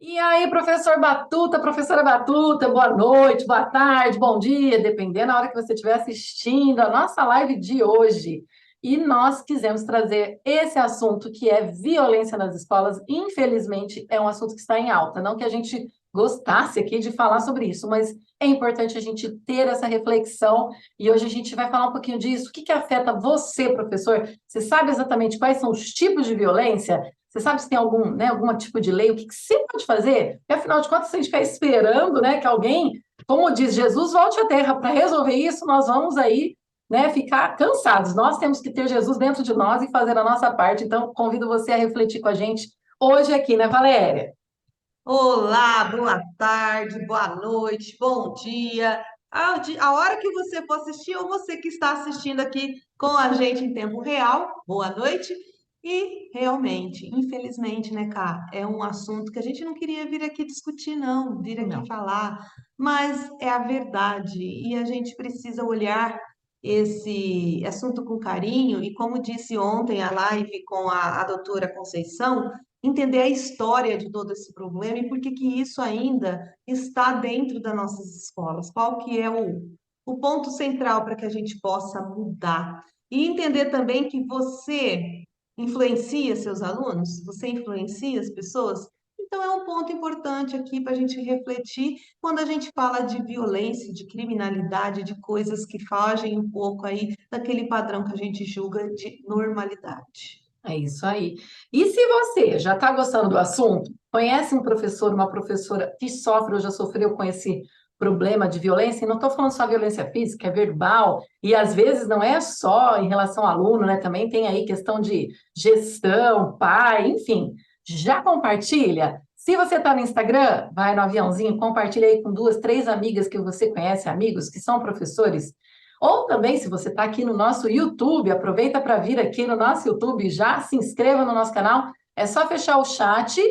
E aí, professor Batuta, professora Batuta, boa noite, boa tarde, bom dia, dependendo da hora que você estiver assistindo a nossa live de hoje. E nós quisemos trazer esse assunto que é violência nas escolas. Infelizmente, é um assunto que está em alta. Não que a gente gostasse aqui de falar sobre isso, mas é importante a gente ter essa reflexão. E hoje a gente vai falar um pouquinho disso. O que que afeta você, professor? Você sabe exatamente quais são os tipos de violência? Você sabe se tem algum, né, algum tipo de lei? O que que você pode fazer? Porque, afinal de contas, se a gente ficar esperando, né, que alguém, como diz Jesus, volte à terra para resolver isso, nós vamos aí, né, ficar cansados. Nós temos que ter Jesus dentro de nós e fazer a nossa parte. Então, convido você a refletir com a gente hoje aqui, né, Valéria? Olá, boa tarde, boa noite, bom dia. A hora que você for assistir, ou você que está assistindo aqui com a gente em tempo real, boa noite. E realmente, infelizmente, né, Cá, é um assunto que a gente não queria vir aqui discutir, não, vir aqui Não. falar, mas é a verdade e a gente precisa olhar esse assunto com carinho. E como disse ontem a live com a doutora Conceição, entender a história de todo esse problema e por que que isso ainda está dentro das nossas escolas. Qual que é o ponto central para que a gente possa mudar. E entender também que você influencia seus alunos, você influencia as pessoas. Então, é um ponto importante aqui para a gente refletir quando a gente fala de violência, de criminalidade, de coisas que fogem um pouco aí daquele padrão que a gente julga de normalidade. É isso aí. E se você já está gostando do assunto, conhece um professor, uma professora que sofre ou já sofreu com esse problema de violência, e não estou falando só violência física, é verbal, e às vezes não é só em relação ao aluno, né? Também tem aí questão de gestão, pai, enfim. Já compartilha? Se você está no Instagram, vai no aviãozinho, compartilha aí com duas, três amigas que você conhece, amigos que são professores ou também, se você está aqui no nosso YouTube, aproveita para vir aqui no nosso YouTube, já se inscreva no nosso canal. É só fechar o chat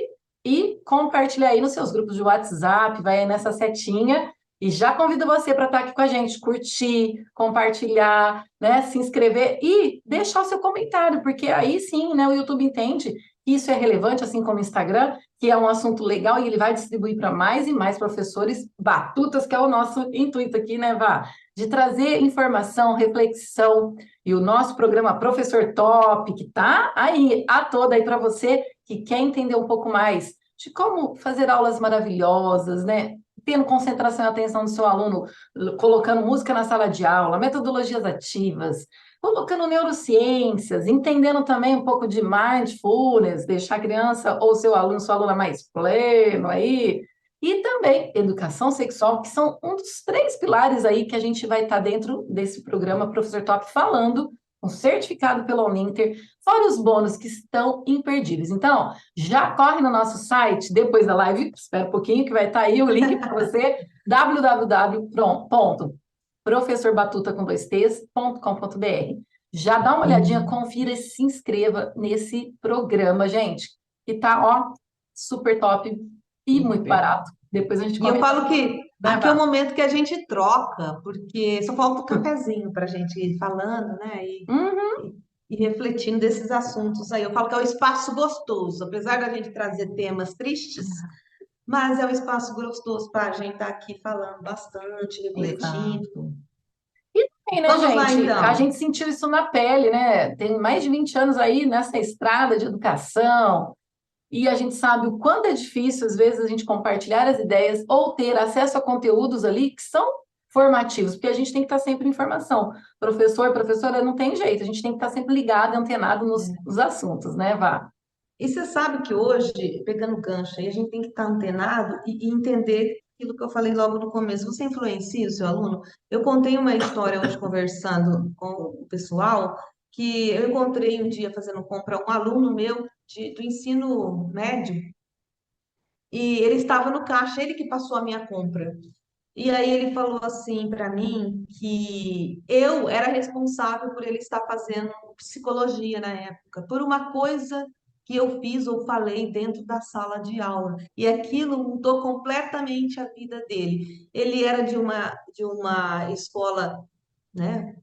e compartilhar aí nos seus grupos de WhatsApp, vai aí nessa setinha. E já convido você para estar aqui com a gente, curtir, compartilhar, né, se inscrever e deixar o seu comentário, porque aí sim, né, o YouTube entende que isso é relevante, assim como o Instagram, que é um assunto legal e ele vai distribuir para mais e mais professores batutas, que é o nosso intuito aqui, né, Vá? De trazer informação, reflexão, e o nosso programa Professor Top, que está aí a toda aí para você que quer entender um pouco mais de como fazer aulas maravilhosas, né? Tendo concentração e atenção do seu aluno, colocando música na sala de aula, metodologias ativas, colocando neurociências, entendendo também um pouco de mindfulness, deixar a criança ou seu aluno, sua aluna mais pleno aí, e também educação sexual, que são um dos três pilares aí que a gente vai estar dentro desse programa Professor Top falando, um certificado pela Uninter, fora os bônus que estão imperdíveis. Então, já corre no nosso site, depois da live, espera um pouquinho que vai estar aí o link para você, www.professorbatuta com dois t's.com.br. Já dá uma olhadinha, confira e se inscreva nesse programa, gente, que tá, ó, super top e muito barato. Depois a gente E eu comenta, falo que né, aqui é o Vá? momento que a gente troca, porque só falta o cafezinho para a gente ir falando, né? Uhum. E refletindo desses assuntos aí. Eu falo que é o espaço gostoso, apesar da gente trazer temas tristes, mas é um espaço gostoso para a gente estar aqui falando bastante, refletindo. Exato. E também, né, Vamos lá gente? A então. gente sentiu isso na pele, né? Tem mais de 20 anos aí nessa estrada de educação, e a gente sabe o quanto é difícil, às vezes, a gente compartilhar as ideias ou ter acesso a conteúdos ali que são formativos, porque a gente tem que estar sempre em informação. Professor, professora, não tem jeito, a gente tem que estar sempre ligado, antenado nos assuntos, né, Vá? E você sabe que hoje, pegando o gancho aí, a gente tem que estar antenado e entender aquilo que eu falei logo no começo. Você influencia o seu aluno? Eu contei uma história hoje conversando com o pessoal, que eu encontrei um dia fazendo compra um aluno meu do ensino médio, e ele estava no caixa, ele que passou a minha compra. E aí ele falou assim para mim que eu era responsável por ele estar fazendo psicologia na época, por uma coisa que eu fiz ou falei dentro da sala de aula. E aquilo mudou completamente a vida dele. Ele era de uma escola, né,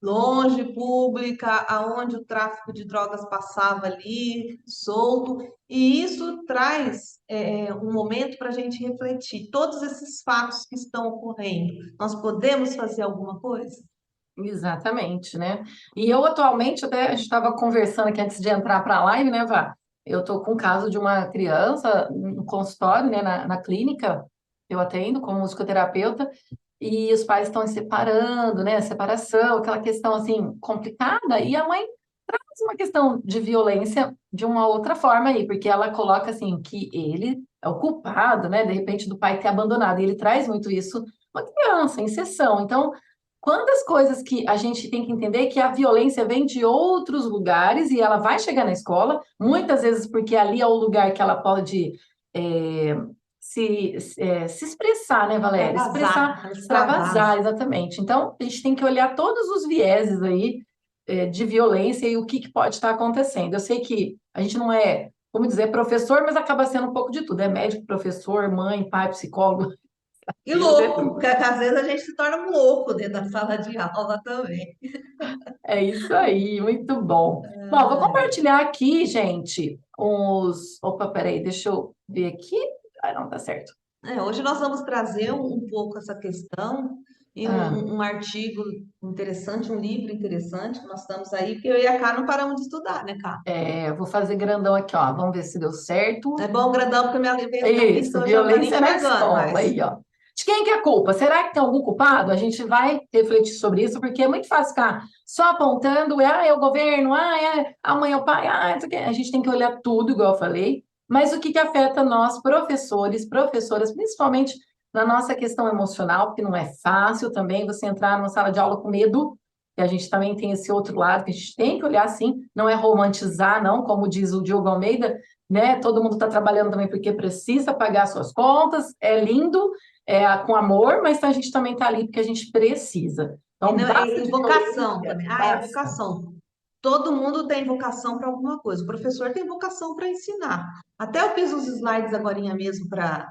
longe, pública, aonde o tráfico de drogas passava ali, solto, e isso traz um momento para a gente refletir. Todos esses fatos que estão ocorrendo, nós podemos fazer alguma coisa? Exatamente, né? E eu atualmente, até a gente estava conversando aqui antes de entrar para a live, né, Vá? Eu tô com o caso de uma criança no consultório, né, na clínica, eu atendo como musicoterapeuta, e os pais estão se separando, né? Separação, aquela questão assim complicada, e a mãe traz uma questão de violência de uma outra forma aí, porque ela coloca assim que ele é o culpado, né? De repente, do pai ter abandonado, e ele traz muito isso, uma criança em sessão. Então, quantas coisas que a gente tem que entender que a violência vem de outros lugares e ela vai chegar na escola, muitas vezes porque ali é o lugar que ela pode é, se expressar, né, Valéria? Extravasar, Extravasar, extravasar. exatamente. Então, a gente tem que olhar todos os vieses aí de violência e o que pode estar acontecendo. Eu sei que a gente não é, como dizer, professor, mas acaba sendo um pouco de tudo. É médico, professor, mãe, pai, psicólogo, E Deus é louco, tudo. porque às vezes a gente se torna um louco dentro da sala de aula também. É isso aí, muito bom. Bom, vou compartilhar aqui, gente, os. Opa, peraí, deixa eu ver aqui. Ah, não, tá certo. Hoje nós vamos trazer um pouco essa questão e Ah, um artigo interessante, um livro interessante que nós estamos aí, porque eu e a Cá não paramos de estudar, né, Cá? eu vou fazer grandão aqui, ó. Vamos ver se deu É certo. bom, grandão, porque minha Isso, vista hoje não está nem violência na enxergando escola, mais. aí, ó. De quem que é a culpa? Será que tem algum culpado? A gente vai refletir sobre isso, porque é muito fácil ficar só apontando, é o governo, é a mãe, é o pai, isso aqui. A gente tem que olhar tudo, igual eu falei, mas o que que afeta nós, professores, professoras, principalmente na nossa questão emocional, porque não é fácil também você entrar numa sala de aula com medo, e a gente também tem esse outro lado que a gente tem que olhar, sim, não é romantizar, não, como diz o Diogo Almeida, né? Todo mundo está trabalhando também porque precisa pagar suas contas, é lindo, com amor, mas a gente também está ali porque a gente precisa. E, Então, basta e de vocação violência, também. É basta. vocação. Todo mundo tem vocação para alguma coisa. O professor tem vocação para ensinar. Até eu fiz uns slides agorinha mesmo para.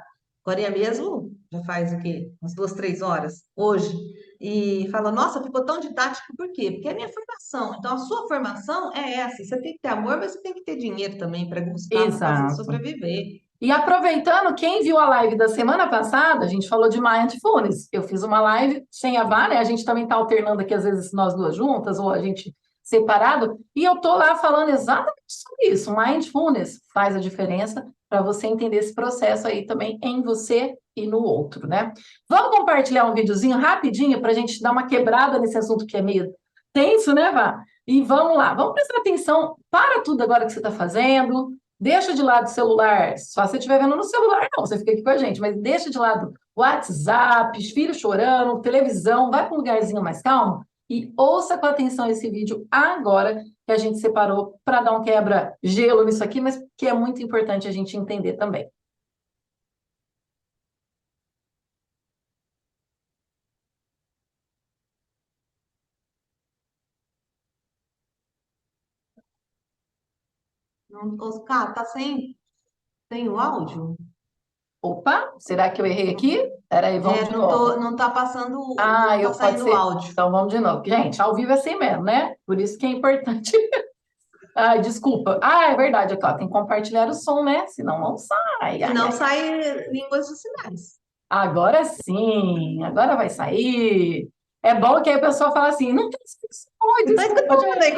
Agorinha mesmo, já faz o quê? Umas 2, 3 horas, hoje. E fala, nossa, ficou tão didático, por quê? Porque é a minha formação. Então, a sua formação é essa. Você tem que ter amor, mas você tem que ter dinheiro também para gostar, para fazer Exato. sobreviver. E aproveitando, quem viu a live da semana passada, a gente falou de mindfulness. Eu fiz uma live sem a Vá, né? A gente também está alternando aqui, às vezes, nós duas juntas, ou a gente separado, e eu tô lá falando exatamente sobre isso. Mindfulness faz a diferença para você entender esse processo aí também em você e no outro, né? Vamos compartilhar um videozinho rapidinho para a gente dar uma quebrada nesse assunto que é meio tenso, né, Vá? E vamos lá, vamos prestar atenção, para tudo agora que você está fazendo. Deixa de lado o celular, só se você estiver vendo no celular, não, você fica aqui com a gente, mas deixa de lado WhatsApp, filhos chorando, televisão, vai para um lugarzinho mais calmo e ouça com atenção esse vídeo agora que a gente separou para dar um quebra-gelo nisso aqui, mas que é muito importante a gente entender também. Oscar, tá sem o áudio? Opa, será que eu errei aqui? Peraí, vamos de novo. Não tá passando, Ah, não tá pode saindo o ser. áudio. Então vamos de novo. Gente, ao vivo é assim mesmo, né? Por isso que é importante. Ai, desculpa. Ah, é verdade, aqui, ó, tem que compartilhar o som, né? Senão não sai. Se Ai, não ai. sai línguas de sinais. Agora sim, agora vai sair. É bom que aí a pessoa fala assim, não tem expressão, oi, Não tá desculpa, escutando, gente. aí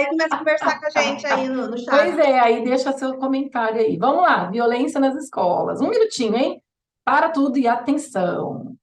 começa a conversar com a gente aí no Pois chat. é, aí deixa seu comentário aí. Vamos lá, violência nas escolas. Um minutinho, hein? Para tudo e atenção.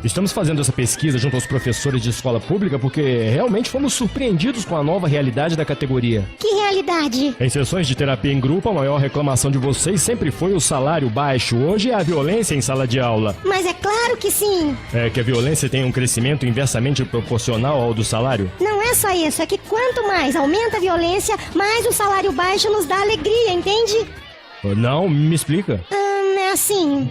Estamos fazendo essa pesquisa junto aos professores de escola pública porque realmente fomos surpreendidos com a nova realidade da categoria. Que realidade? Em sessões de terapia em grupo, a maior reclamação de vocês sempre foi o salário baixo. Hoje é a violência em sala de aula. Mas é claro que sim. É que a violência tem um crescimento inversamente proporcional ao do salário? Não é só isso, é que quanto mais aumenta a violência, mais o salário baixo nos dá alegria, entende? Não, me explica. É assim.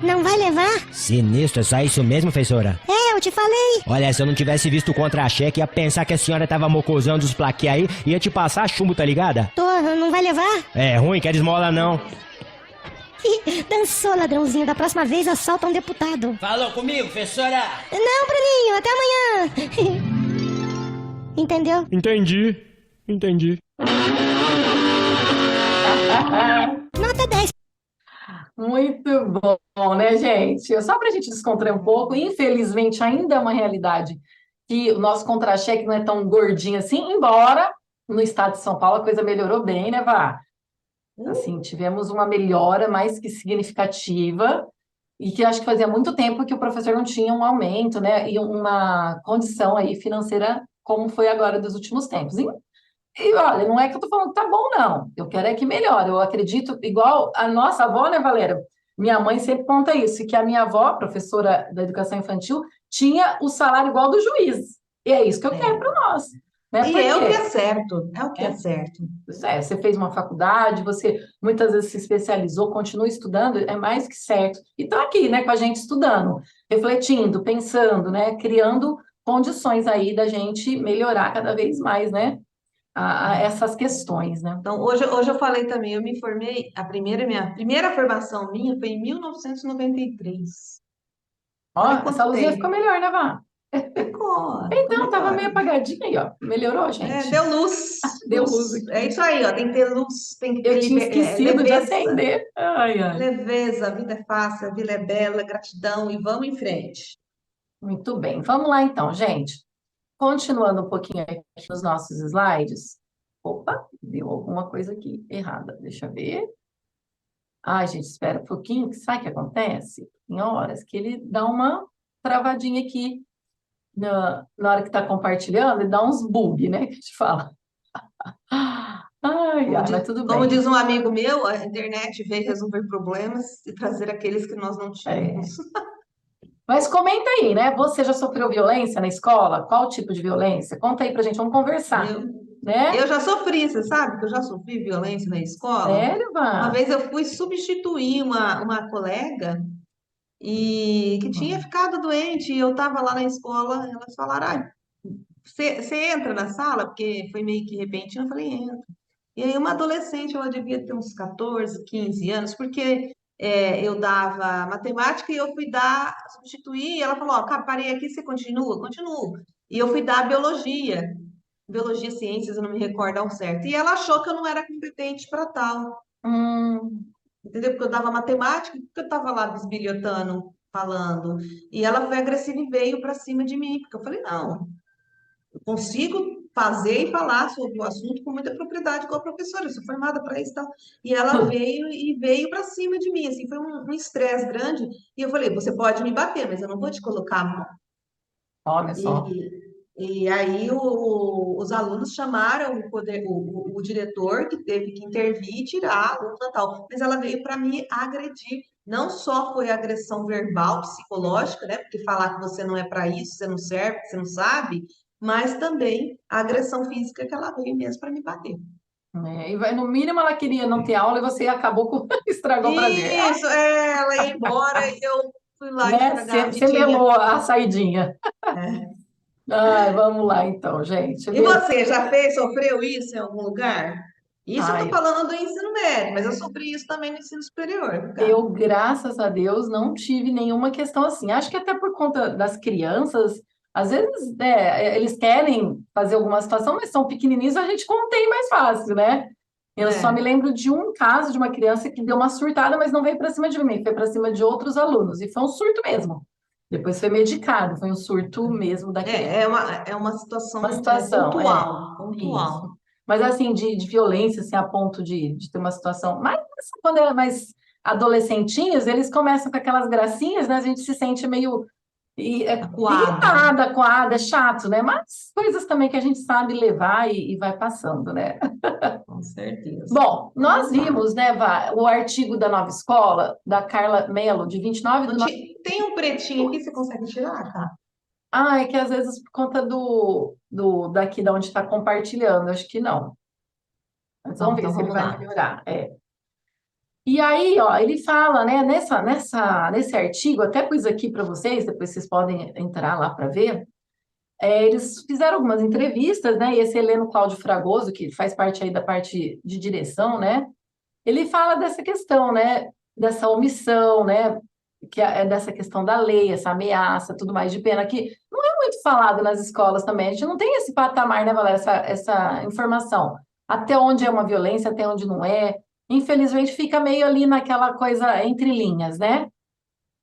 Não vai levar? Sinistro, é só isso mesmo, professora? É, eu te falei. Olha, se eu não tivesse visto o contra-cheque, ia pensar que a senhora tava mocosando os plaquês aí, ia te passar chumbo, tá ligada? Não vai levar? É ruim, quer esmola não. Dançou, ladrãozinho. Da próxima vez assalta um deputado. Falou comigo, professora? Não, Bruninho, até amanhã. Entendeu? Entendi. Nota 10. Muito bom, né, gente? Só para a gente descontrair um pouco, infelizmente ainda é uma realidade que o nosso contra-cheque não é tão gordinho assim, embora no estado de São Paulo a coisa melhorou bem, né, Vá? Assim, tivemos uma melhora mais que significativa e que acho que fazia muito tempo que o professor não tinha um aumento, né, e uma condição aí financeira como foi agora dos últimos tempos. E olha, não é que eu tô falando que tá bom, não. Eu quero é que melhore. Eu acredito, igual a nossa avó, né, Valéria? Minha mãe sempre conta isso, que a minha avó, professora da educação infantil, tinha o salário igual do juiz. E é isso que eu quero para nós. Né? E Por é o que quê? é certo, é o que é É. certo. Pois é, você fez uma faculdade, você muitas vezes se especializou, continua estudando, é mais que certo. E está aqui, né, com a gente estudando, refletindo, pensando, né, criando condições aí da gente melhorar cada vez mais, né, a essas questões, né? Então, hoje eu falei também, eu me formei, minha primeira formação minha foi em 1993. Ó, Olha essa quanto luzinha ficou tempo. melhor, né, Vá? Ficou Então, tava meio melhor. apagadinha aí, ó. Melhorou, É, gente. deu luz, Deu luz luz. É aqui. isso aí, ó, tem que ter luz, tem que ter Eu tinha esquecido de leveza. acender. Ai, ai. Leveza, a vida é fácil, a vida é bela, gratidão e vamos em frente. Muito bem. Vamos lá, então, gente. Continuando um pouquinho aqui nos nossos slides. Opa, deu alguma coisa aqui errada. Deixa eu ver. Ai, gente, espera um pouquinho, que sabe o que acontece? Em horas que ele dá uma travadinha aqui na hora que está compartilhando, ele dá uns bug, né? Que a gente fala. Ai, ai, mas tudo Como bem. diz um amigo meu, a internet veio resolver problemas e trazer aqueles que nós não É. tínhamos. Mas comenta aí, né? Você já sofreu violência na escola? Qual tipo de violência? Conta aí pra gente, vamos conversar, Eu, né? eu já sofri, você sabe que eu já sofri violência na escola? Sério, Uma Vá? vez eu fui substituir uma colega e que tinha ficado doente e eu estava lá na escola, elas falaram, ah, você entra na sala? Porque foi meio que repentino, eu falei, entra. E aí uma adolescente, ela devia ter uns 14, 15 anos, porque eu dava matemática e eu fui substituir, e ela falou, ó, parei aqui, você continua? Continuo. E eu fui dar biologia, ciências, eu não me recordo ao certo. E ela achou que eu não era competente para tal, Hum, entendeu? Porque eu dava matemática, porque eu estava lá bisbilhotando, falando. E ela foi agressiva e veio para cima de mim, porque eu falei, não, eu consigo fazer e falar sobre o assunto com muita propriedade com a professora, eu sou formada para isso e tal. E ela veio para cima de mim, assim, foi um estresse grande. E eu falei, você pode me bater, mas eu não vou te colocar a mão. olha só. E aí os alunos chamaram o diretor, que teve que intervir e tirar a aluna tal. Mas ela veio para me agredir. Não só foi agressão verbal, psicológica, né? Porque falar que você não é para isso, você não serve, você não sabe, mas também a agressão física que ela veio mesmo para me bater. No mínimo ela queria não ter aula e você acabou com estragou o prazer. Isso, ela ia embora e eu fui lá Né? estragar a Você vidinha. melou a saidinha. É. Ai, vamos lá então, gente. E você já sofreu isso em algum lugar? Isso eu tô Ai, falando do ensino médio, mas eu sofri isso também no ensino superior, cara. eu, graças a Deus, não tive nenhuma questão assim. Acho que até por conta das crianças, às vezes, eles querem fazer alguma situação, mas são pequenininhos, a gente contém mais fácil, né? Eu só me É, lembro de um caso de uma criança que deu uma surtada, mas não veio para cima de mim, foi para cima de outros alunos, e foi um surto mesmo. Depois foi medicado, foi um surto mesmo da criança. é uma Uma situação situação, pontual, isso. pontual. Mas assim, de violência, assim, a ponto de ter uma situação. Mas quando é mais adolescentinhos, eles começam com aquelas gracinhas, né? A gente se sente meio Acuado. irritada, acuada, é chato, né? Mas coisas também que a gente sabe levar e vai passando, né? Com certeza. Bom, nós vimos, né, Vá, o artigo da Nova Escola, da Carla Mello, de 29 de Tem um pretinho aqui, você consegue tirar, tá? Ah, é que às vezes por conta daqui da onde está compartilhando, acho que não. Mas Não, vamos ver então se ele vamos vai lá. melhorar. E aí, ó, ele fala, né, nesse artigo, até pus aqui para vocês, depois vocês podem entrar lá para ver. Eles fizeram algumas entrevistas, né? E esse Heleno Cláudio Fragoso, que faz parte aí da parte de direção, né? Ele fala dessa questão, né? dessa omissão, né? Que é dessa questão da lei, essa ameaça, tudo mais de pena, que não é muito falado nas escolas também. A gente não tem esse patamar, né, Valéria, essa informação. Até onde é uma violência, até onde não é. Infelizmente, fica meio ali naquela coisa entre linhas, né?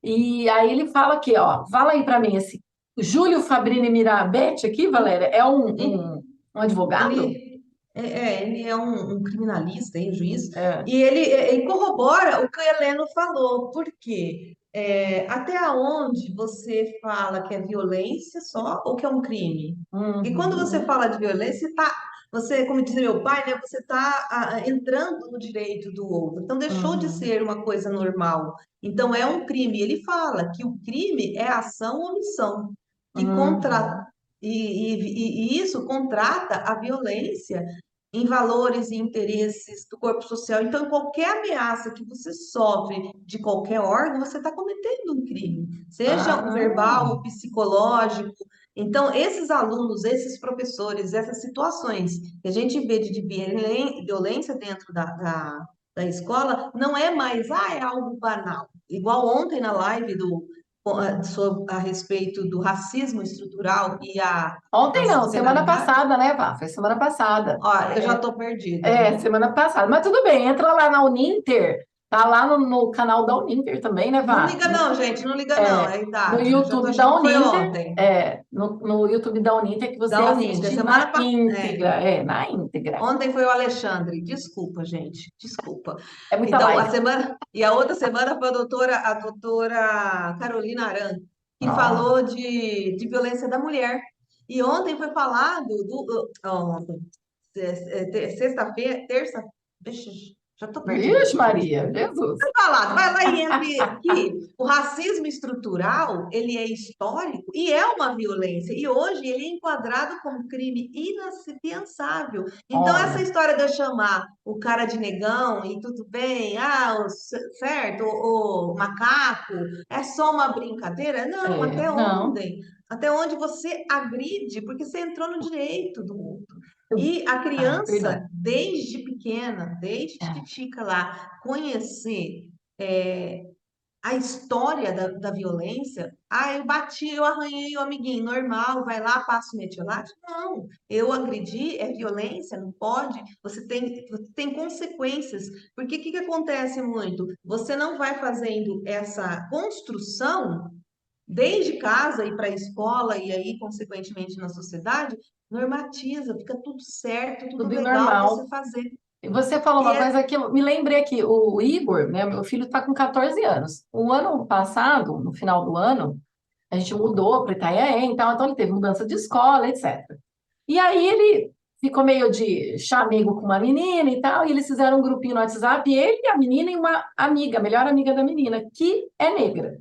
E aí ele fala aqui, ó, fala aí para mim, esse Júlio Fabrini Mirabete aqui, Valéria, é um advogado? Ele é um criminalista, um juiz, É. e ele corrobora o que o Heleno falou, porque até onde você fala que é violência só ou que é um crime? E quando você Uhum, fala de violência, você, como dizia meu pai, né, você está entrando no direito do outro. Então, deixou de uhum, ser uma coisa normal. Então, é um crime. Ele fala que o crime é ação ou omissão, que uhum. e isso contrata a violência em valores e interesses do corpo social. Então, qualquer ameaça que você sofre de qualquer órgão, você está cometendo um crime, seja o Ah, verbal, o psicológico. Então, esses alunos, esses professores, essas situações que a gente vê de violência dentro da escola, não é mais, é algo banal. Igual ontem na live a respeito do racismo estrutural e a ontem não, semana disciplinaridade. passada, né, Vá? Foi semana passada. Ó, eu já estou perdida. Semana passada. Mas tudo bem, entra lá na Uninter, tá lá no canal da Uninter também, né, Não Vá? liga não, gente, não liga não, É, é a no idade. Eu já tô YouTube da achando que foi Uninter, ontem. no YouTube da Uninter que você Da Uninter, assiste semana na passada. íntegra, na íntegra. Ontem foi o Alexandre. Desculpa, gente, desculpa. É muita Então, live. a outra semana foi a doutora Carolina Aran, que Ó, falou de violência da mulher. E ontem foi falado sexta-feira, terça, Vixe, já estou perdida vixe aqui, gente. Maria, Jesus. Falado, vai lá e entre que o racismo estrutural, ele é histórico e é uma violência, e hoje ele é enquadrado como crime inafiançável. Então, essa Olha, história de eu chamar o cara de negão e tudo bem, certo, o macaco, é só uma brincadeira? Não, até não. onde? Até onde você agride, porque você entrou no direito do outro. E a Ai, perdão. criança, desde pequena, desde É. titica lá, conhecer é, a história da violência, eu bati, eu arranhei o amiguinho, normal, vai lá, passa o metiolate? Não, eu agredi, é violência, não pode, você tem consequências, porque o que acontece muito? Você não vai fazendo essa construção desde casa e para a escola, e aí, consequentemente, na sociedade, normatiza, fica tudo certo, tudo Tudo legal você normal. fazer. E você falou E uma coisa que eu me lembrei aqui, o Igor, né, meu filho está com 14 anos. O ano passado, no final do ano, a gente mudou para Itanhaém, então ele teve mudança de escola, etc. E aí ele ficou meio de chamego com uma menina e tal, e eles fizeram um grupinho no WhatsApp, ele, a menina e uma amiga, a melhor amiga da menina, que é negra.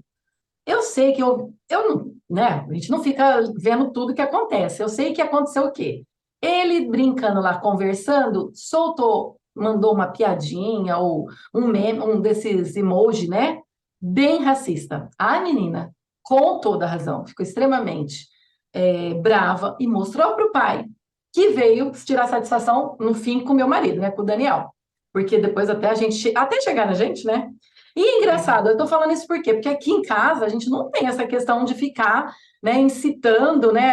Eu sei que eu não, né? A gente não fica vendo tudo que acontece. Eu sei que aconteceu o quê? Ele brincando lá, conversando, soltou, mandou uma piadinha ou um meme, um desses emoji, né? Bem racista. A menina, com toda a razão, ficou extremamente brava e mostrou para o pai, que veio tirar satisfação no fim com o meu marido, né? Com o Daniel. Porque depois até a gente, até chegar na gente, né? E é engraçado, eu tô falando isso por quê? Porque aqui em casa a gente não tem essa questão de ficar, né, incitando, né,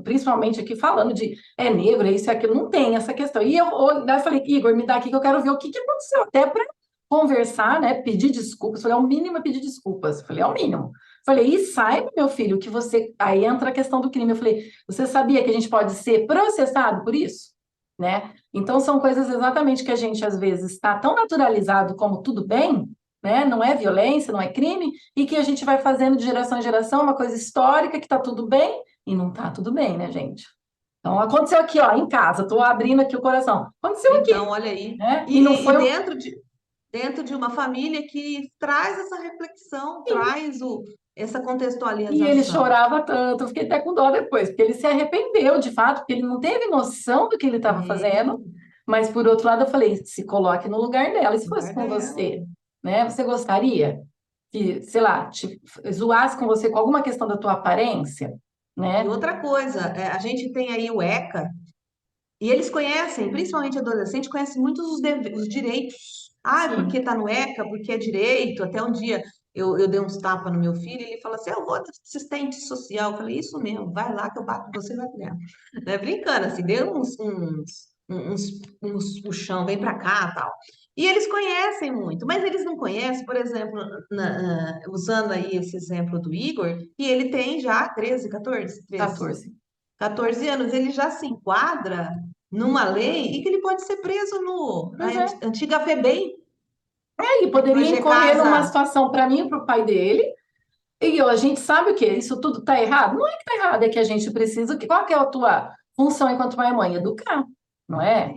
principalmente aqui falando de negro, é isso e aquilo, não tem essa questão. E daí eu falei, Igor, me dá aqui que eu quero ver o que aconteceu, até para conversar, né, pedir desculpas. Eu falei, é o mínimo é pedir desculpas. Eu falei, é o mínimo. Eu falei, e saiba, meu filho, que você. Aí entra a questão do crime. Eu falei, você sabia que a gente pode ser processado por isso? Né? Então, são coisas exatamente que a gente, às vezes, está tão naturalizado como tudo bem, né? Não é violência, não é crime, e que a gente vai fazendo de geração em geração uma coisa histórica que está tudo bem e não está tudo bem, né, gente? Então, aconteceu aqui, ó, em casa, estou abrindo aqui o coração. Aconteceu então, aqui, olha aí. né? E não E foi dentro de uma família que traz essa reflexão, traz essa E ele contextualização. chorava tanto, eu fiquei até com dó depois, porque ele se arrependeu de fato, porque ele não teve noção do que ele estava É, fazendo, mas por outro lado eu falei, se coloque no lugar dela, e se fosse lugar com dela. você, né? Você gostaria que, sei lá, te zoasse com você com alguma questão da tua aparência, E né? outra coisa, a gente tem aí o ECA, e eles conhecem, principalmente adolescente, conhecem muito os direitos. Ah, é porque Sim. tá no ECA, porque é direito. Até um dia eu dei uns tapas no meu filho e ele falou assim: eu vou de assistente social. Eu falei: isso mesmo, vai lá que eu bato em você e vai criar. Né? Brincando, assim, deu uns puxão, vem pra cá tal. E eles conhecem muito, mas eles não conhecem, por exemplo, usando aí esse exemplo do Igor, que ele tem já 13, 14, 13, 14. 14 anos, ele já se enquadra numa lei e que ele pode ser preso na Pois é. antiga FEBEM, E né, que poderia hoje é incorrer numa casa. situação para mim e para o pai dele. A gente sabe o quê? Isso tudo está errado? Não é que está errado, é que a gente precisa. Qual que é a tua função enquanto pai e mãe? Educar, não é?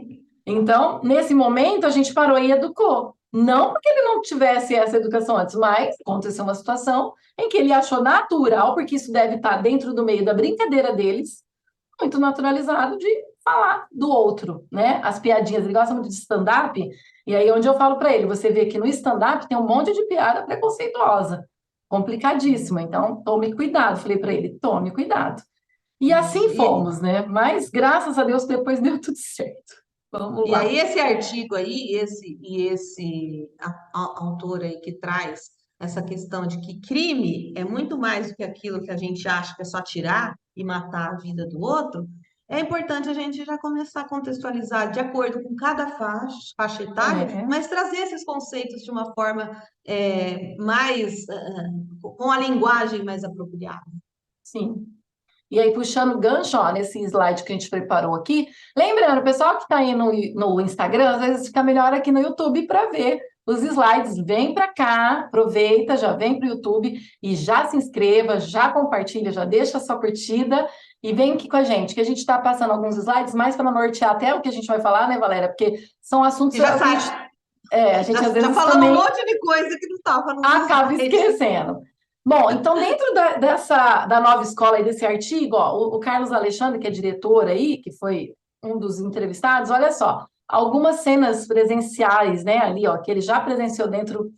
Então, nesse momento, a gente parou e educou. Não porque ele não tivesse essa educação antes, mas aconteceu uma situação em que ele achou natural, porque isso deve estar dentro do meio da brincadeira deles, muito naturalizado de falar do outro, né? As piadinhas, ele gosta muito de stand-up, e aí onde eu falo para ele, você vê que no stand-up tem um monte de piada preconceituosa, complicadíssima, então tome cuidado. Falei para ele, tome cuidado. E assim E, fomos, né? Mas graças a Deus depois deu tudo certo. Vamos e lá. aí esse artigo aí, esse autor aí que traz essa questão de que crime é muito mais do que aquilo que a gente acha que é só tirar e matar a vida do outro, é importante a gente já começar a contextualizar de acordo com cada faixa etária, É, mas trazer esses conceitos de uma forma mais, com a linguagem mais apropriada. sim. E aí, puxando o gancho, ó, nesse slide que a gente preparou aqui, lembrando, o pessoal que está aí no Instagram, às vezes fica melhor aqui no YouTube para ver os slides. Vem para cá, aproveita, já vem para o YouTube e já se inscreva, já compartilha, já deixa a sua curtida e vem aqui com a gente, que a gente está passando alguns slides mais para nortear até o que a gente vai falar, né, Valéria? Porque são assuntos E já que sabe, a gente às já vezes falamos um também monte de coisa que não estava nos acaba slides. esquecendo. Bom, então dentro da nova escola e desse artigo, ó, o Carlos Alexandre, que é diretor aí, que foi um dos entrevistados, olha só, algumas cenas presenciais, né, ali, ó, que ele já presenciou dentro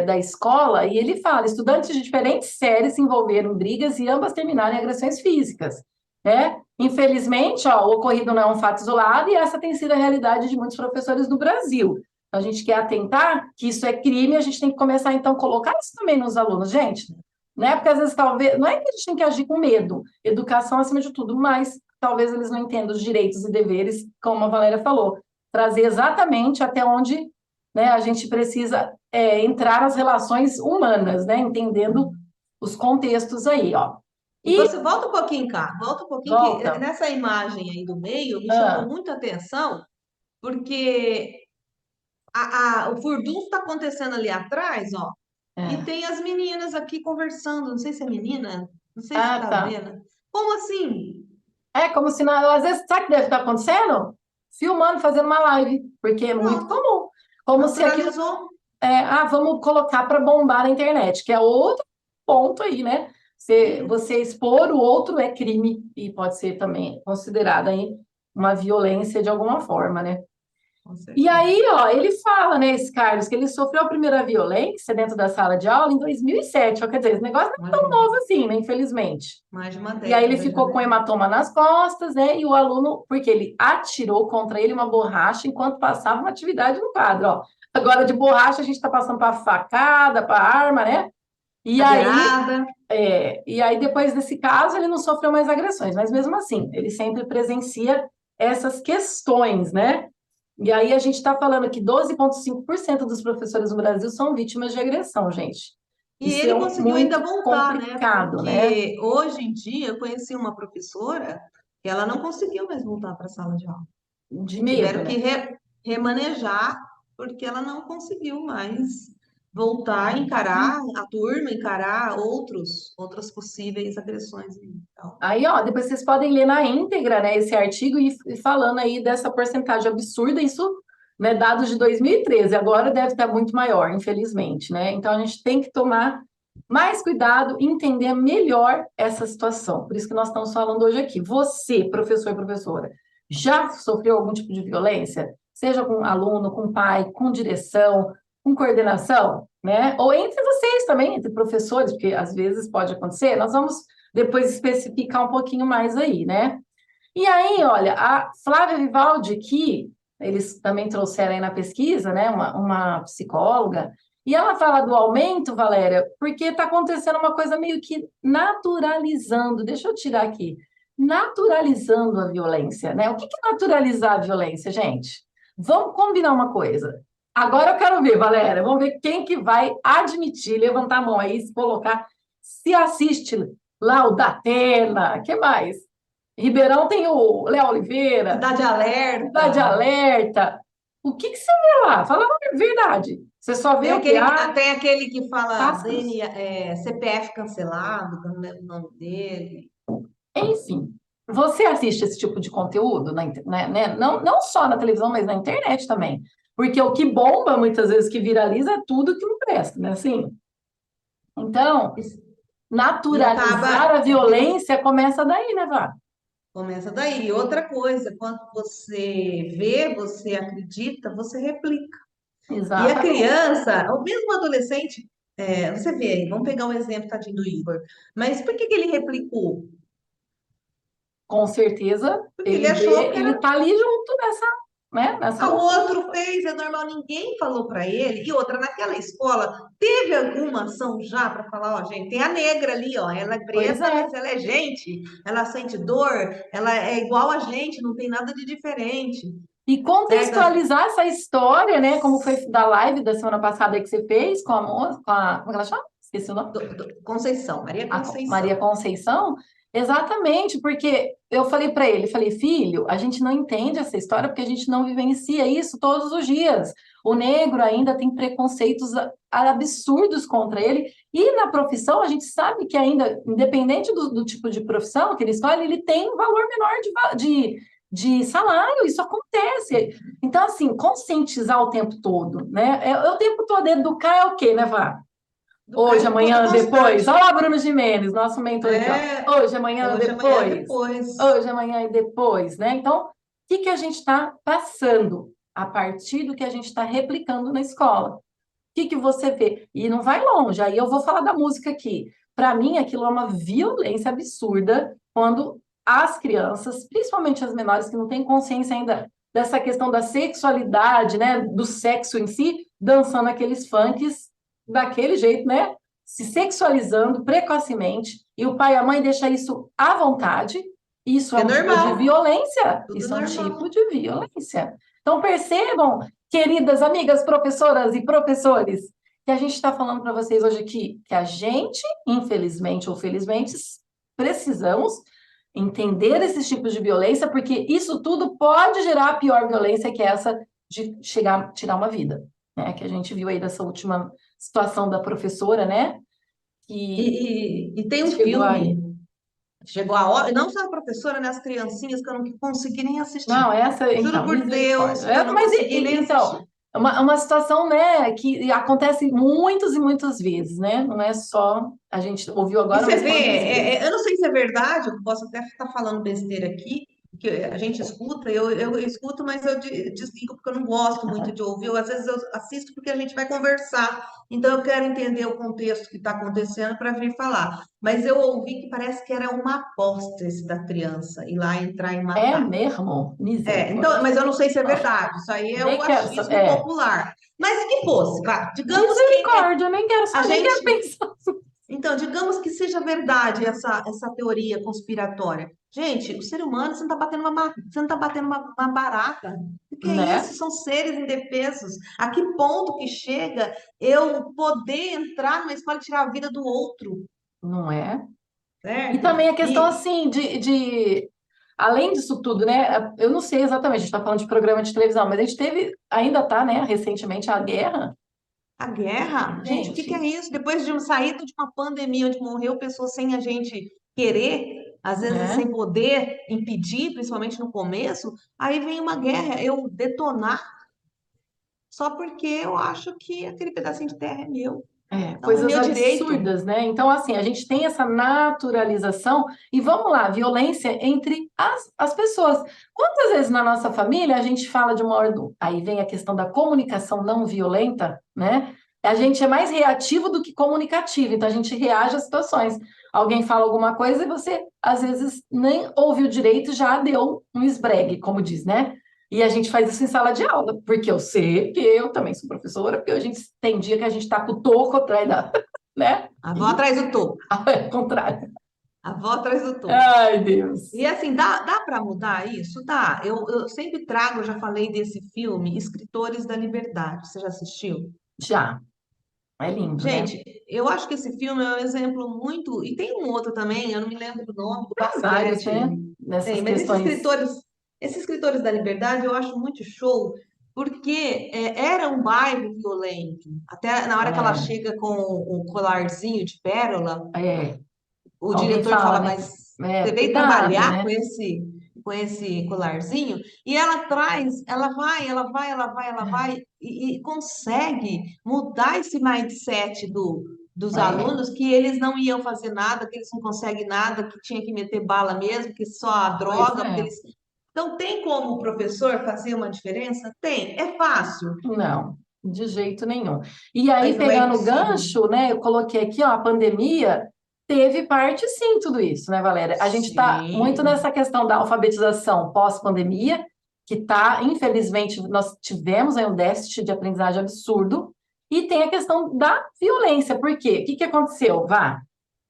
da escola, e ele fala, estudantes de diferentes séries se envolveram em brigas e ambas terminaram em agressões físicas, né? Infelizmente, ó, o ocorrido não é um fato isolado e essa tem sido a realidade de muitos professores no Brasil. Então, a gente quer atentar que isso é crime, a gente tem que começar, então, a colocar isso também nos alunos, gente, né? Porque às vezes, talvez, não é que a gente tem que agir com medo, educação acima de tudo, mas talvez eles não entendam os direitos e deveres, como a Valéria falou, trazer exatamente até onde, né, a gente precisa entrar nas relações humanas, né, entendendo os contextos aí, ó. E E você volta um pouquinho cá, volta um pouquinho que volta. nessa imagem aí do meio me chamou Ah, muita atenção, porque o furdunço está acontecendo ali atrás, ó, e é. tem as meninas aqui conversando, não sei se é menina, não sei se Ah, está tá. vendo. Como assim? É como se, às vezes, sabe o que deve estar acontecendo? Filmando, fazendo uma live, porque é muito Pronto, comum. Como se aquilo, naturalizou. vamos colocar para bombar na internet, que é outro ponto aí, né? Você expor o outro é crime e pode ser também considerado aí uma violência de alguma forma, né? Com E certeza. aí, ó, ele fala, né, esse Carlos, que ele sofreu a primeira violência dentro da sala de aula em 2007. Ó, quer dizer, esse negócio não é tão Imagina, novo assim, né, infelizmente. mais de uma E aí ele década já, ficou né? com hematoma nas costas, né, e o aluno, porque ele atirou contra ele uma borracha enquanto passava uma atividade no quadro, ó. Agora, de borracha, a gente está passando para facada, para arma, né? E aí, Cadeirada. depois desse caso, ele não sofreu mais agressões, mas mesmo assim, ele sempre presencia essas questões, né? E aí a gente está falando que 12,5% dos professores no Brasil são vítimas de agressão, gente. E Isso é ele conseguiu ainda muito voltar, né? complicado, né? Porque hoje em dia eu conheci uma professora que ela não conseguiu mais voltar para a sala de aula. De medo, Tiveram que né? remanejar porque ela não conseguiu mais voltar a encarar a turma, encarar outras possíveis agressões. Então, Aí, ó, depois vocês podem ler na íntegra, né, esse artigo e falando aí dessa porcentagem absurda, isso, né, dados de 2013, agora deve estar muito maior, infelizmente, né? Então a gente tem que tomar mais cuidado e entender melhor essa situação. Por isso que nós estamos falando hoje aqui. Você, professor e professora, já sofreu algum tipo de violência? Seja com aluno, com pai, com direção, com coordenação, né? Ou entre vocês também, entre professores, porque às vezes pode acontecer. Nós vamos depois especificar um pouquinho mais aí, né? E aí, olha, a Flávia Vivaldi, que eles também trouxeram aí na pesquisa, né, uma psicóloga, e ela fala do aumento, Valéria, porque está acontecendo uma coisa meio que naturalizando, deixa eu tirar aqui, naturalizando a violência, né? O que é naturalizar a violência, gente? Vamos combinar uma coisa. Agora eu quero ver, Valéria, vamos ver quem que vai admitir, levantar a mão aí, se colocar, se assiste lá o Datena, que mais? Ribeirão tem o Léo Oliveira, Cidade Alerta. Cidade Alerta. O que você vê lá? Fala a verdade. Você só vê Tem o que aquele, tem aquele que fala tascas. CPF cancelado, que eu não lembro o nome dele. Enfim, você assiste esse tipo de conteúdo, né? Não só na televisão, mas na internet também. Porque o que bomba, muitas vezes, que viraliza, é tudo que não presta, né? Assim, então, E naturalizar acaba, a violência começa daí, né, Vá? começa daí. E outra coisa, quando você vê, você acredita, você replica. E a Exatamente. criança, ou mesmo adolescente, você vê aí, vamos pegar um exemplo, tadinho do Igor. Mas por que que ele replicou? Com certeza, Porque ele achou que ele era. tá ali junto nessa, né? Nessa O loucura. outro fez, é normal, ninguém falou para ele. E outra, naquela escola, teve alguma ação já para falar, ó, gente, tem a negra ali, ó, ela é Pois preta, é. mas ela é gente, ela sente dor, ela é igual a gente, não tem nada de diferente, E certo? contextualizar essa história, né? Como foi da live da semana passada que você fez com a moça, como é que ela chama? Esqueci o nome. Conceição, Maria A Maria Conceição. Conceição, exatamente, porque eu falei para ele, falei, filho, a gente não entende essa história porque a gente não vivencia isso todos os dias. O negro ainda tem preconceitos absurdos contra ele, e na profissão a gente sabe que ainda, independente do tipo de profissão que ele escolhe, ele tem um valor menor de salário, isso acontece. Então, assim, conscientizar o tempo todo, né? O tempo todo educar é o quê, né, Vá? Do Hoje, Caio é amanhã, depois. constante. Olha lá, Bruno Gimenez, nosso mentor aqui, ó. É, Hoje, amanhã, hoje, amanhã, depois. depois. Hoje, amanhã e depois, né? Então, o que a gente está passando a partir do que a gente está replicando na escola? O que você vê? E não vai longe, aí eu vou falar da música aqui. Para mim, aquilo é uma violência absurda quando as crianças, principalmente as menores, que não têm consciência ainda dessa questão da sexualidade, né? Do sexo em si, dançando aqueles funks daquele jeito, né? Se sexualizando precocemente, e o pai e a mãe deixam isso à vontade. Isso é É um tipo de normal, violência. tudo Isso é um tipo normal. de violência. Então, percebam, queridas amigas professoras e professores, que a gente está falando para vocês hoje aqui, que a gente, infelizmente ou felizmente, precisamos entender esses tipos de violência, porque isso tudo pode gerar a pior violência, que é essa de chegar a tirar uma vida, né? Que a gente viu aí dessa última situação da professora, né? Que E tem um chegou aí. filme, chegou a hora, não só a professora, né, as criancinhas que eu não consegui nem assistir. Não, essa, Juro então, por misericórdia. Deus que eu não Mas, consegui nem então, assistir. é uma situação, né, que acontece muitas e muitas vezes, né? Não é só, a gente ouviu E agora, você mas vê, quantas vezes? eu não sei se é verdade, eu posso até estar falando besteira aqui, que a gente escuta, eu escuto, mas eu desligo porque eu não gosto muito de ouvir, ou às vezes eu assisto porque a gente vai conversar, então eu quero entender o contexto que está acontecendo para vir falar. Mas eu ouvi que parece que era uma aposta esse da criança, ir lá entrar e É matar. mesmo? Então, Misericórdia. mas eu não sei se é verdade, isso aí é Nem o quero, achismo popular. Mas que fosse, vá, digamos que misericórdia, eu nem quero a saber, nem quero gente pensar. então, digamos que seja verdade essa teoria conspiratória. Gente, o ser humano, você não está batendo você não tá batendo uma barata. O que é Né? isso? São seres indefesos. A que ponto que chega eu poder entrar numa escola e tirar a vida do outro, Não é? E certo? também a questão, E assim, além disso tudo, né? Eu não sei exatamente, a gente está falando de programa de televisão, mas a gente teve, ainda tá, né, recentemente, a guerra. a guerra, gente, o que que é Gente, isso? Depois de um saído de uma pandemia onde morreu pessoas sem a gente querer, às vezes né? sem poder impedir, principalmente no começo, aí vem uma guerra, eu detonar só porque eu acho que aquele pedacinho de terra é meu. Então, é Coisas meu direito. absurdas, né? Então, assim, a gente tem essa naturalização, e vamos lá, violência entre as pessoas. Quantas vezes na nossa família a gente fala de uma ordem, aí vem a questão da comunicação não violenta, né? A gente é mais reativo do que comunicativo, então a gente reage às situações. Alguém fala alguma coisa e você, às vezes, nem ouviu direito, já deu um esbregue, como diz, né? E a gente faz isso em sala de aula, porque eu sei que eu também sou professora, porque a gente tem dia que a gente tá com o toco atrás da, né? A avó atrás do toco. É o contrário. A avó atrás do toco. Ai, Deus. E assim, dá para mudar isso? Dá. Eu sempre trago, eu já falei desse filme, Escritores da Liberdade. Você já assistiu? Já. É lindo, né? Gente, eu acho que esse filme é um exemplo muito. E tem um outro também, eu não me lembro do nome, do Tem vários, basquete. né? Nessas Tem, mas questões. esses escritores da liberdade eu acho muito show, porque era um bairro violento. Até na hora que ela É, chega com o colarzinho de pérola, é. o Alguém diretor fala, fala, né? mas É, você veio cuidado, trabalhar né? com esse colarzinho? E ela traz, ela vai e consegue mudar esse mindset dos É, alunos que eles não iam fazer nada, que eles não conseguem nada, que tinha que meter bala mesmo, que só a pois droga, porque é. eles... Então, tem como o professor fazer uma diferença? Tem, é fácil, Não, de jeito nenhum. E mas aí, não é pegando o impossível. gancho, né? Eu coloquei aqui, ó, a pandemia teve parte sim, tudo isso, né, Valéria? A gente está muito Sim, nessa questão da alfabetização pós-pandemia, que tá, infelizmente, nós tivemos aí um déficit de aprendizagem absurdo, e tem a questão da violência. Por quê? O que que aconteceu? Vá.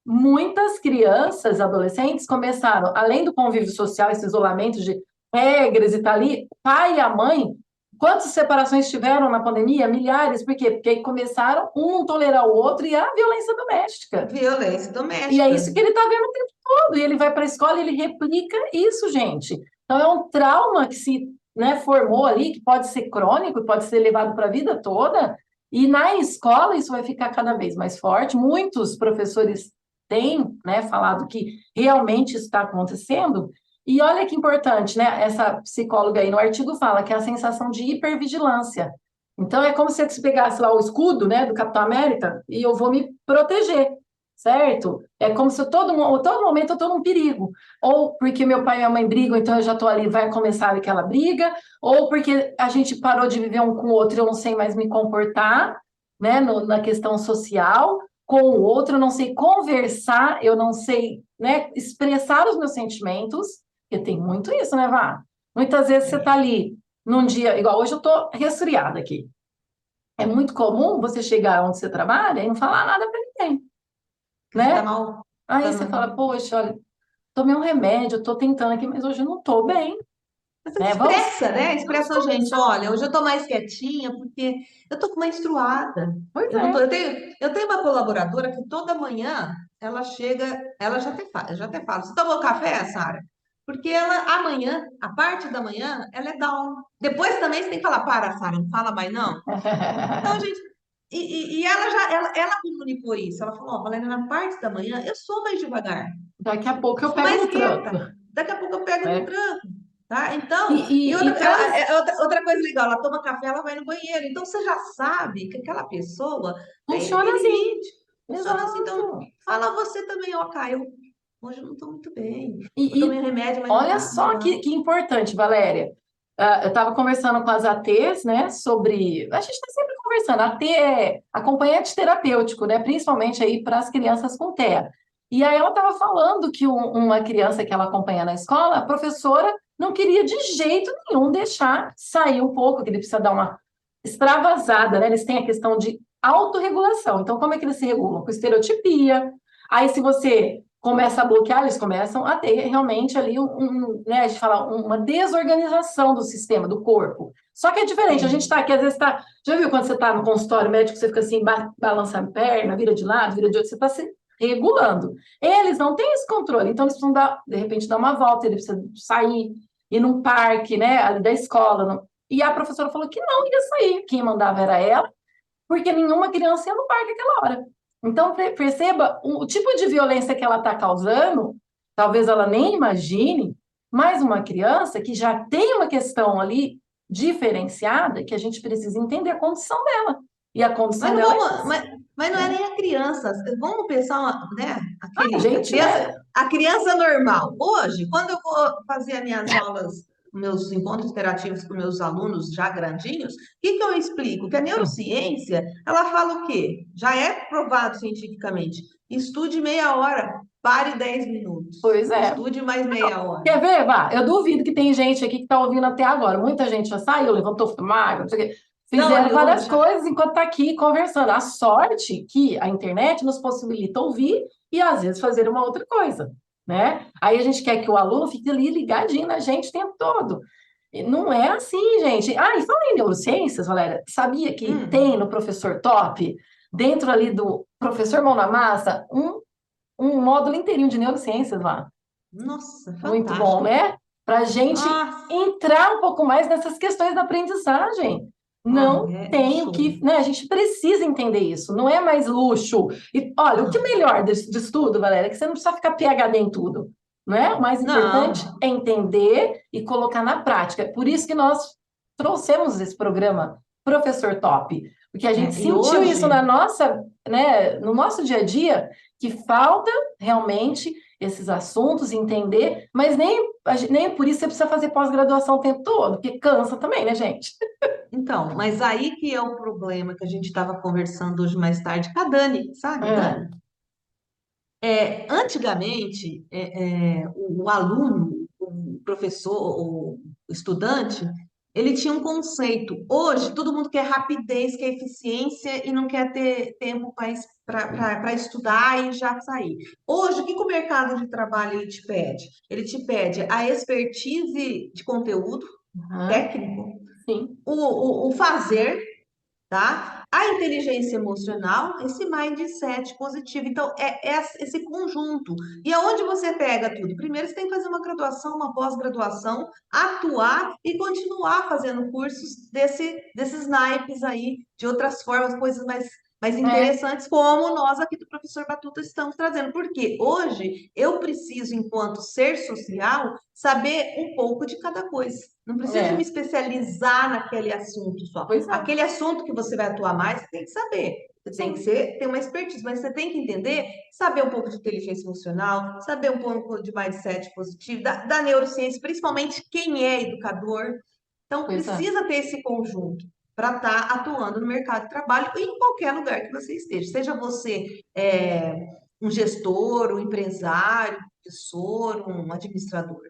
Muitas crianças, adolescentes começaram, além do convívio social, esse isolamento de regras e tal ali, o pai e a mãe, quantas separações tiveram na pandemia? Milhares. Por quê? Porque aí começaram um não tolerar o outro e a violência doméstica. violência E é doméstica. isso que ele está vendo o tempo todo. E ele vai para a escola e ele replica isso, gente. Então é um trauma que se, né, formou ali, que pode ser crônico e pode ser levado para a vida toda. E na escola isso vai ficar cada vez mais forte. Muitos professores têm, né, falado que realmente isso está acontecendo. E olha que importante, né? Essa psicóloga aí no artigo fala que é a sensação de hipervigilância. Então é como se você pegasse lá o escudo, né, do Capitão América e eu vou me proteger, certo? É como se todo momento eu estou num perigo. Ou porque meu pai e minha mãe brigam, então eu já estou ali, vai começar aquela briga, ou porque a gente parou de viver um com o outro e eu não sei mais me comportar, né, na questão social, com o outro, eu não sei conversar, eu não sei, né, expressar os meus sentimentos, porque tem muito isso, né, Vá? Muitas vezes você está ali num dia, igual hoje eu estou resfriada aqui. É muito comum você chegar onde você trabalha e não falar nada para ninguém, Que você tá né? mal. Aí Tá, você fala, poxa, olha, tomei um remédio, eu tô tentando aqui, mas hoje eu não tô bem, você né? Vamos, expressa, né? vamos Expressa, gente, conversar. olha, hoje eu tô mais quietinha porque eu tô com uma menstruada. Pois Eu não tô, é. eu tenho uma colaboradora que toda manhã ela chega, ela já até fala, você tomou café, Sara? Porque ela amanhã, a parte da manhã, ela é down. Depois também você tem que falar, para, Sara, não fala mais não. Então, gente, e ela ela comunicou isso. Ela falou, ó, Valéria, na parte da manhã eu sou mais devagar, Daqui a pouco eu eu sou pego mais no tranco, quieta. Daqui a pouco eu pego no né? tranco. Tá? E, Então, e, e traz, outra coisa legal, ela toma café, ela vai no banheiro. Então, você já sabe que aquela pessoa tem funciona assim. limite. Funciona assim. Então, Exato. fala você também, ó, Caio, hoje eu não estou muito bem. Eu E tomei um remédio, mas não olha tá só legal. que importante, Valéria. Eu estava conversando com as ATs, né, sobre. A gente está sempre conversando. AT é acompanhante terapêutico, né, principalmente aí para as crianças com TEA. E aí ela estava falando que uma criança que ela acompanha na escola, a professora não queria de jeito nenhum deixar sair um pouco, que ele precisa dar uma extravasada, né? Eles têm a questão de autorregulação. Então, como é que eles se regulam? Com estereotipia. Aí, se você começa a bloquear, eles começam a ter realmente ali né, a gente fala, uma desorganização do sistema, do corpo. Só que é diferente, a gente Sim. está aqui, às vezes está. Já viu quando você está no consultório médico, você fica assim, balança a perna, vira de lado, vira de outro, você está se regulando. Eles não têm esse controle, então eles precisam dar, de repente, dar uma volta, eles precisam sair, ir num parque, né, ali da escola. E a professora falou que não ia sair, quem mandava era ela, porque nenhuma criança ia no parque aquela hora. Então, perceba o tipo de violência que ela está causando, talvez ela nem imagine, mas uma criança que já tem uma questão ali diferenciada, que a gente precisa entender a condição dela. E a Mas condição não dela é vamos, essa, mas não é né? nem a criança. Vamos pensar, né? A gente, né? A criança normal. Hoje, quando eu vou fazer as minhas aulas, meus encontros interativos com meus alunos já grandinhos, o que que eu explico? Que a neurociência, ela fala o quê? Já é provado cientificamente. Estude meia hora, pare 10 minutos. minutos. Pois é. Estude mais meia hora. Quer ver, Vá? Eu duvido que tem gente aqui que está ouvindo até agora. Muita gente já saiu, levantou, foi magro, não sei o quê. Não, Fizeram olhou, várias já. coisas enquanto está aqui conversando. A sorte que a internet nos possibilita ouvir e, às vezes, fazer uma outra coisa, né? Aí a gente quer que o aluno fique ali ligadinho na gente o tempo todo. E não é assim, gente. Ah, e falando em neurociências, Valéria, sabia que tem no Professor Top, dentro ali do Professor Mão na Massa, um módulo inteirinho de neurociências lá. Nossa, Muito fantástico. bom, né? Para a gente Nossa, entrar um pouco mais nessas questões da aprendizagem. Não tem o show. que, né? A gente precisa entender isso, não é mais luxo. E olha, o que é melhor disso tudo, Valéria, é que você não precisa ficar PhD em tudo, não é? O mais importante Não. é entender e colocar na prática. Por isso que nós trouxemos esse programa Professor Top, porque a gente E sentiu hoje, isso na nossa, né, no nosso dia a dia, que falta realmente esses assuntos, entender, mas nem por isso você precisa fazer pós-graduação o tempo todo, porque cansa também, né, gente? então, mas aí que é o problema que a gente estava conversando hoje mais tarde com a Dani, sabe, É, Dani? Antigamente, o aluno, o professor, o estudante, ele tinha um conceito. Hoje, todo mundo quer rapidez, quer eficiência e não quer ter tempo para estudar e já sair. Hoje, o que que o mercado de trabalho ele te pede? Ele te pede a expertise de conteúdo aham, técnico, sim, o fazer, tá? A inteligência emocional, esse mindset positivo. Então, é esse conjunto. E aonde você pega tudo? Primeiro, você tem que fazer uma graduação, uma pós-graduação, atuar e continuar fazendo cursos desses naipes aí, de outras formas, coisas mais é, interessantes, como nós aqui do Professor Batuta estamos trazendo. Porque hoje eu preciso, enquanto ser social, saber um pouco de cada coisa. Não preciso me é, especializar naquele assunto só. pois é, Aquele assunto que você vai atuar mais, você tem que saber. Você tem que sim, ter uma expertise, mas você tem que entender, saber um pouco de inteligência emocional, saber um pouco de mindset positivo, da neurociência, principalmente quem é educador. Então, pois é. precisa ter esse conjunto para estar atuando no mercado de trabalho e em qualquer lugar que você esteja. Seja você um gestor, um empresário, um professor, um administrador.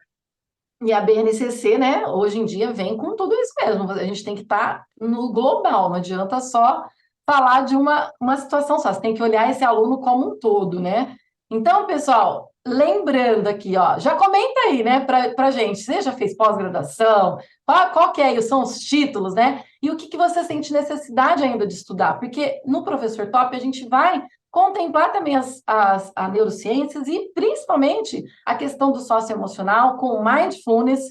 E a BNCC, né, hoje em dia vem com tudo isso mesmo. A gente tem que estar no global, não adianta só falar de uma situação só, você tem que olhar esse aluno como um todo, né? Então, pessoal, lembrando aqui, ó, já comenta aí, né, para gente, você já fez pós-graduação? Qual que é, são os títulos, né? E o que que você sente necessidade ainda de estudar? Porque no Professor Top a gente vai contemplar também as neurociências e, principalmente, a questão do socioemocional com mindfulness,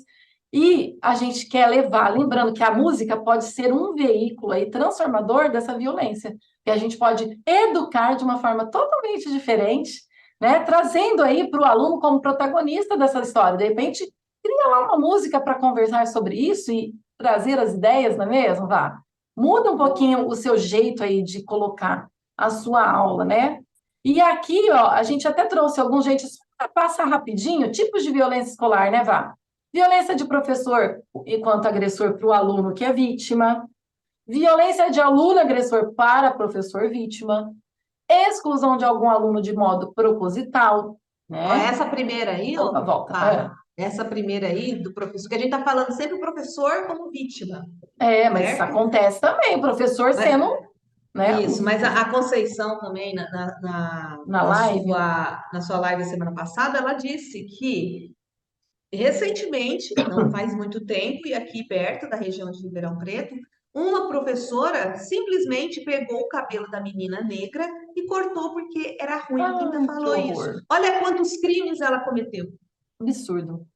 e a gente quer levar, lembrando que a música pode ser um veículo aí transformador dessa violência, que a gente pode educar de uma forma totalmente diferente, né? Trazendo aí para o aluno como protagonista dessa história. De repente, cria lá uma música para conversar sobre isso e trazer as ideias, não é mesmo? Vá. Muda um pouquinho o seu jeito aí de colocar a sua aula, né? E aqui, ó, a gente até trouxe alguns jeitos, só para passar rapidinho, tipos de violência escolar, né, Vá? Violência de professor enquanto agressor para o aluno que é vítima, violência de aluno agressor para professor vítima, exclusão de algum aluno de modo proposital, Ó, né? essa primeira aí, ó, Opa, volta. essa primeira aí do professor, que a gente está falando sempre o professor como vítima, Mas isso certo? acontece também, o professor sendo, Mas, né, isso, mas a Conceição também, na live. na sua live semana passada, ela disse que recentemente, não faz muito tempo, e aqui perto da região de Ribeirão Preto, uma professora simplesmente pegou o cabelo da menina negra e cortou porque era ruim. Ainda Ai, que falou isso. horror. Olha quantos crimes ela cometeu, Absurdo.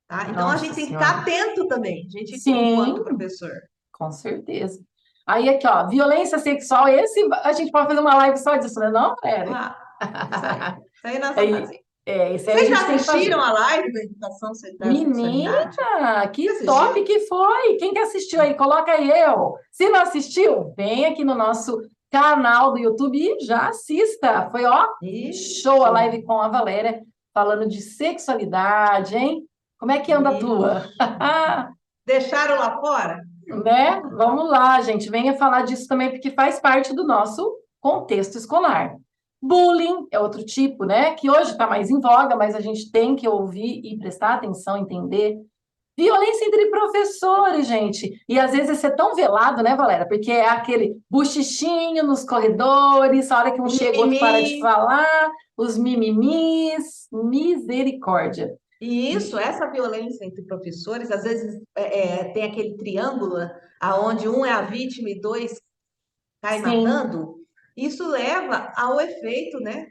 tá? Então a Nossa gente tem que estar Senhora. atento também, a gente Sim, enquanto professor. com certeza. Aí aqui, ó, violência sexual, esse a gente pode fazer uma live só disso, né? Não, Érica? Ah, isso aí. Isso aí nós vamos fazer. Esse aí a Vocês já gente tem que fazer. assistiram a live da educação da sexualidade? Menina, Já que top assistiram? que foi! Quem que assistiu aí? Coloca aí eu. Se não assistiu, vem aqui no nosso canal do YouTube e já assista. Foi, ó, show a Isso. live com a Valéria, falando de sexualidade, hein? Como é que anda a tua? Isso. Deixaram lá fora? Né? Vamos lá, gente. Venha falar disso também, porque faz parte do nosso contexto escolar. Bullying é outro tipo, né? Que hoje está mais em voga, mas a gente tem que ouvir e prestar atenção, entender. Violência entre professores, gente. E às vezes isso é tão velado, né, Valéria? Porque é aquele buchichinho nos corredores, a hora que um chega, o outro para de Mimimi. falar, os mimimis, misericórdia. E isso, essa violência entre professores, às vezes tem aquele triângulo, aonde um é a vítima e dois cai Sim, matando. Isso leva ao efeito, né,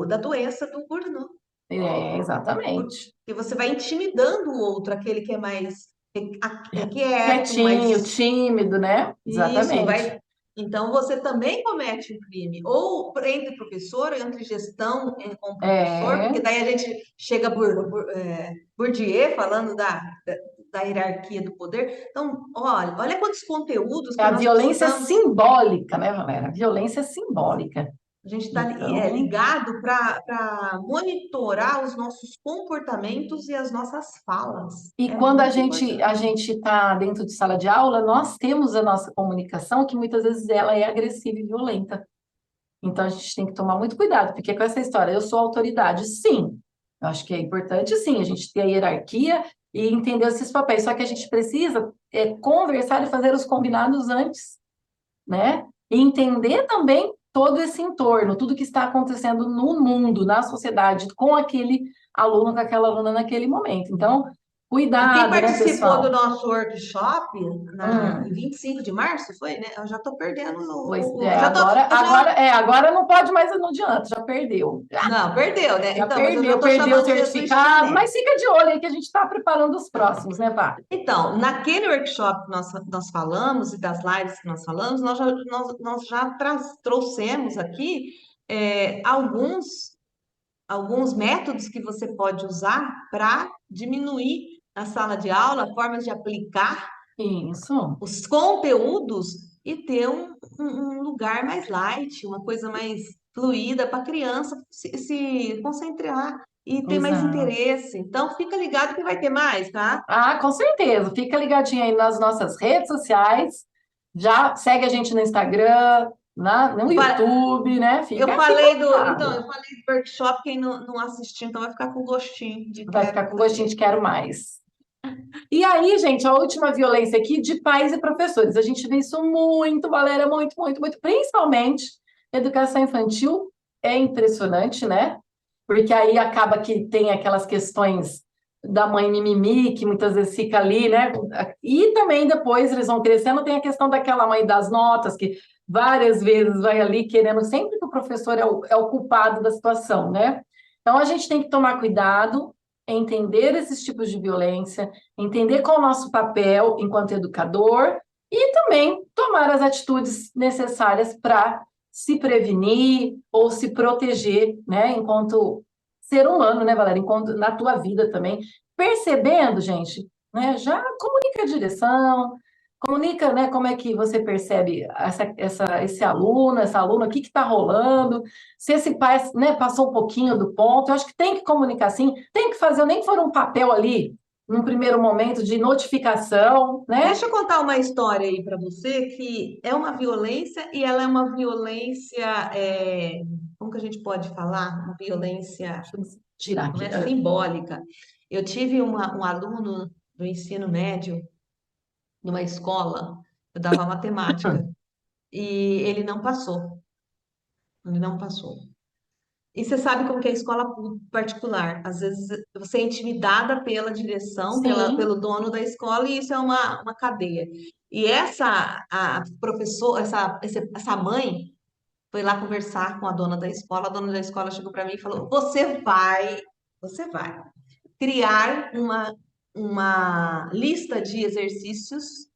da doença do burnout. exatamente. Porque você vai intimidando o outro, aquele que é mais quieto, Quietinho, mais tímido, né? isso, Exatamente. vai. Então você também comete um crime, ou entre professor, ou entre gestão com professor, porque É, daí a gente chega a Bourdieu falando da hierarquia do poder. Então, olha quantos conteúdos é que a nós violência precisamos. simbólica, né, Valéria? Violência simbólica. A gente está Então, ligado para monitorar os nossos comportamentos e as nossas falas. e É quando a muito gente importante. a gente está dentro de sala de aula, nós temos a nossa comunicação que muitas vezes ela é agressiva e violenta. Então a gente tem que tomar muito cuidado, porque com essa história, eu sou autoridade, sim. Eu acho que é importante, sim, a gente ter a hierarquia e entender esses papéis. Só que a gente precisa conversar e fazer os combinados antes, né? E entender também todo esse entorno, tudo que está acontecendo no mundo, na sociedade, com aquele aluno, com aquela aluna naquele momento. Então, E quem cuidado, né, participou do pessoal? nosso workshop em Hum, 25 de março, foi, né? Eu já estou perdendo pois já tô, eu já, agora não pode mais, não adianta, já perdeu. não, perdeu, né? Já Então, mas eu já perdeu, estou perdeu o chamando Jesus certificado, Chiné. mas fica de olho aí que a gente está preparando os próximos, né, Vale? Então, naquele workshop que nós falamos e das lives que nós falamos, nós já trouxemos aqui alguns métodos que você pode usar para diminuir na sala de aula, formas de aplicar Isso, os conteúdos e ter um lugar mais light, uma coisa mais fluida para a criança se concentrar e ter mais exato. interesse. Então, fica ligado que vai ter mais, tá? Ah, com certeza. Fica ligadinho aí nas nossas redes sociais. Já segue a gente no Instagram, no Eu fa- YouTube, né? eu Fica aqui falei ligado. eu falei do workshop, quem não assistiu, então vai ficar com gostinho de Vai quero ficar com gostinho fazer. de quero mais. E aí, gente, a última violência aqui de pais e professores. A gente vê isso muito, Valéria, muito, muito, muito. Principalmente educação infantil. É impressionante, né? Porque aí acaba que tem aquelas questões da mãe mimimi, que muitas vezes fica ali, né? E também depois eles vão crescendo, tem a questão daquela mãe das notas, que várias vezes vai ali querendo sempre que o professor é o culpado da situação, né? Então a gente tem que tomar cuidado, entender esses tipos de violência, entender qual é o nosso papel enquanto educador e também tomar as atitudes necessárias para se prevenir ou se proteger, né, enquanto ser humano, né, Valéria, enquanto na tua vida também, percebendo, gente, né, já comunica a direção, comunica, né, como é que você percebe esse aluno, essa aluna, o que está rolando, se esse pai, né, passou um pouquinho do ponto, eu acho que tem que comunicar sim, tem que fazer, nem que for um papel ali, num primeiro momento de notificação, né? Deixa eu contar uma história aí para você que é uma violência e ela é uma violência, como que a gente pode falar? Uma violência Deixa eu tirar não aqui. é simbólica. Eu tive um aluno do ensino médio numa escola, eu dava matemática, e ele não passou. Ele não passou. E você sabe como que é a escola particular. Às vezes você é intimidada pela direção, Sim, pelo dono da escola, e isso é uma cadeia. E a professora, essa mãe foi lá conversar com a dona da escola chegou para mim e falou: você vai criar uma lista de exercícios,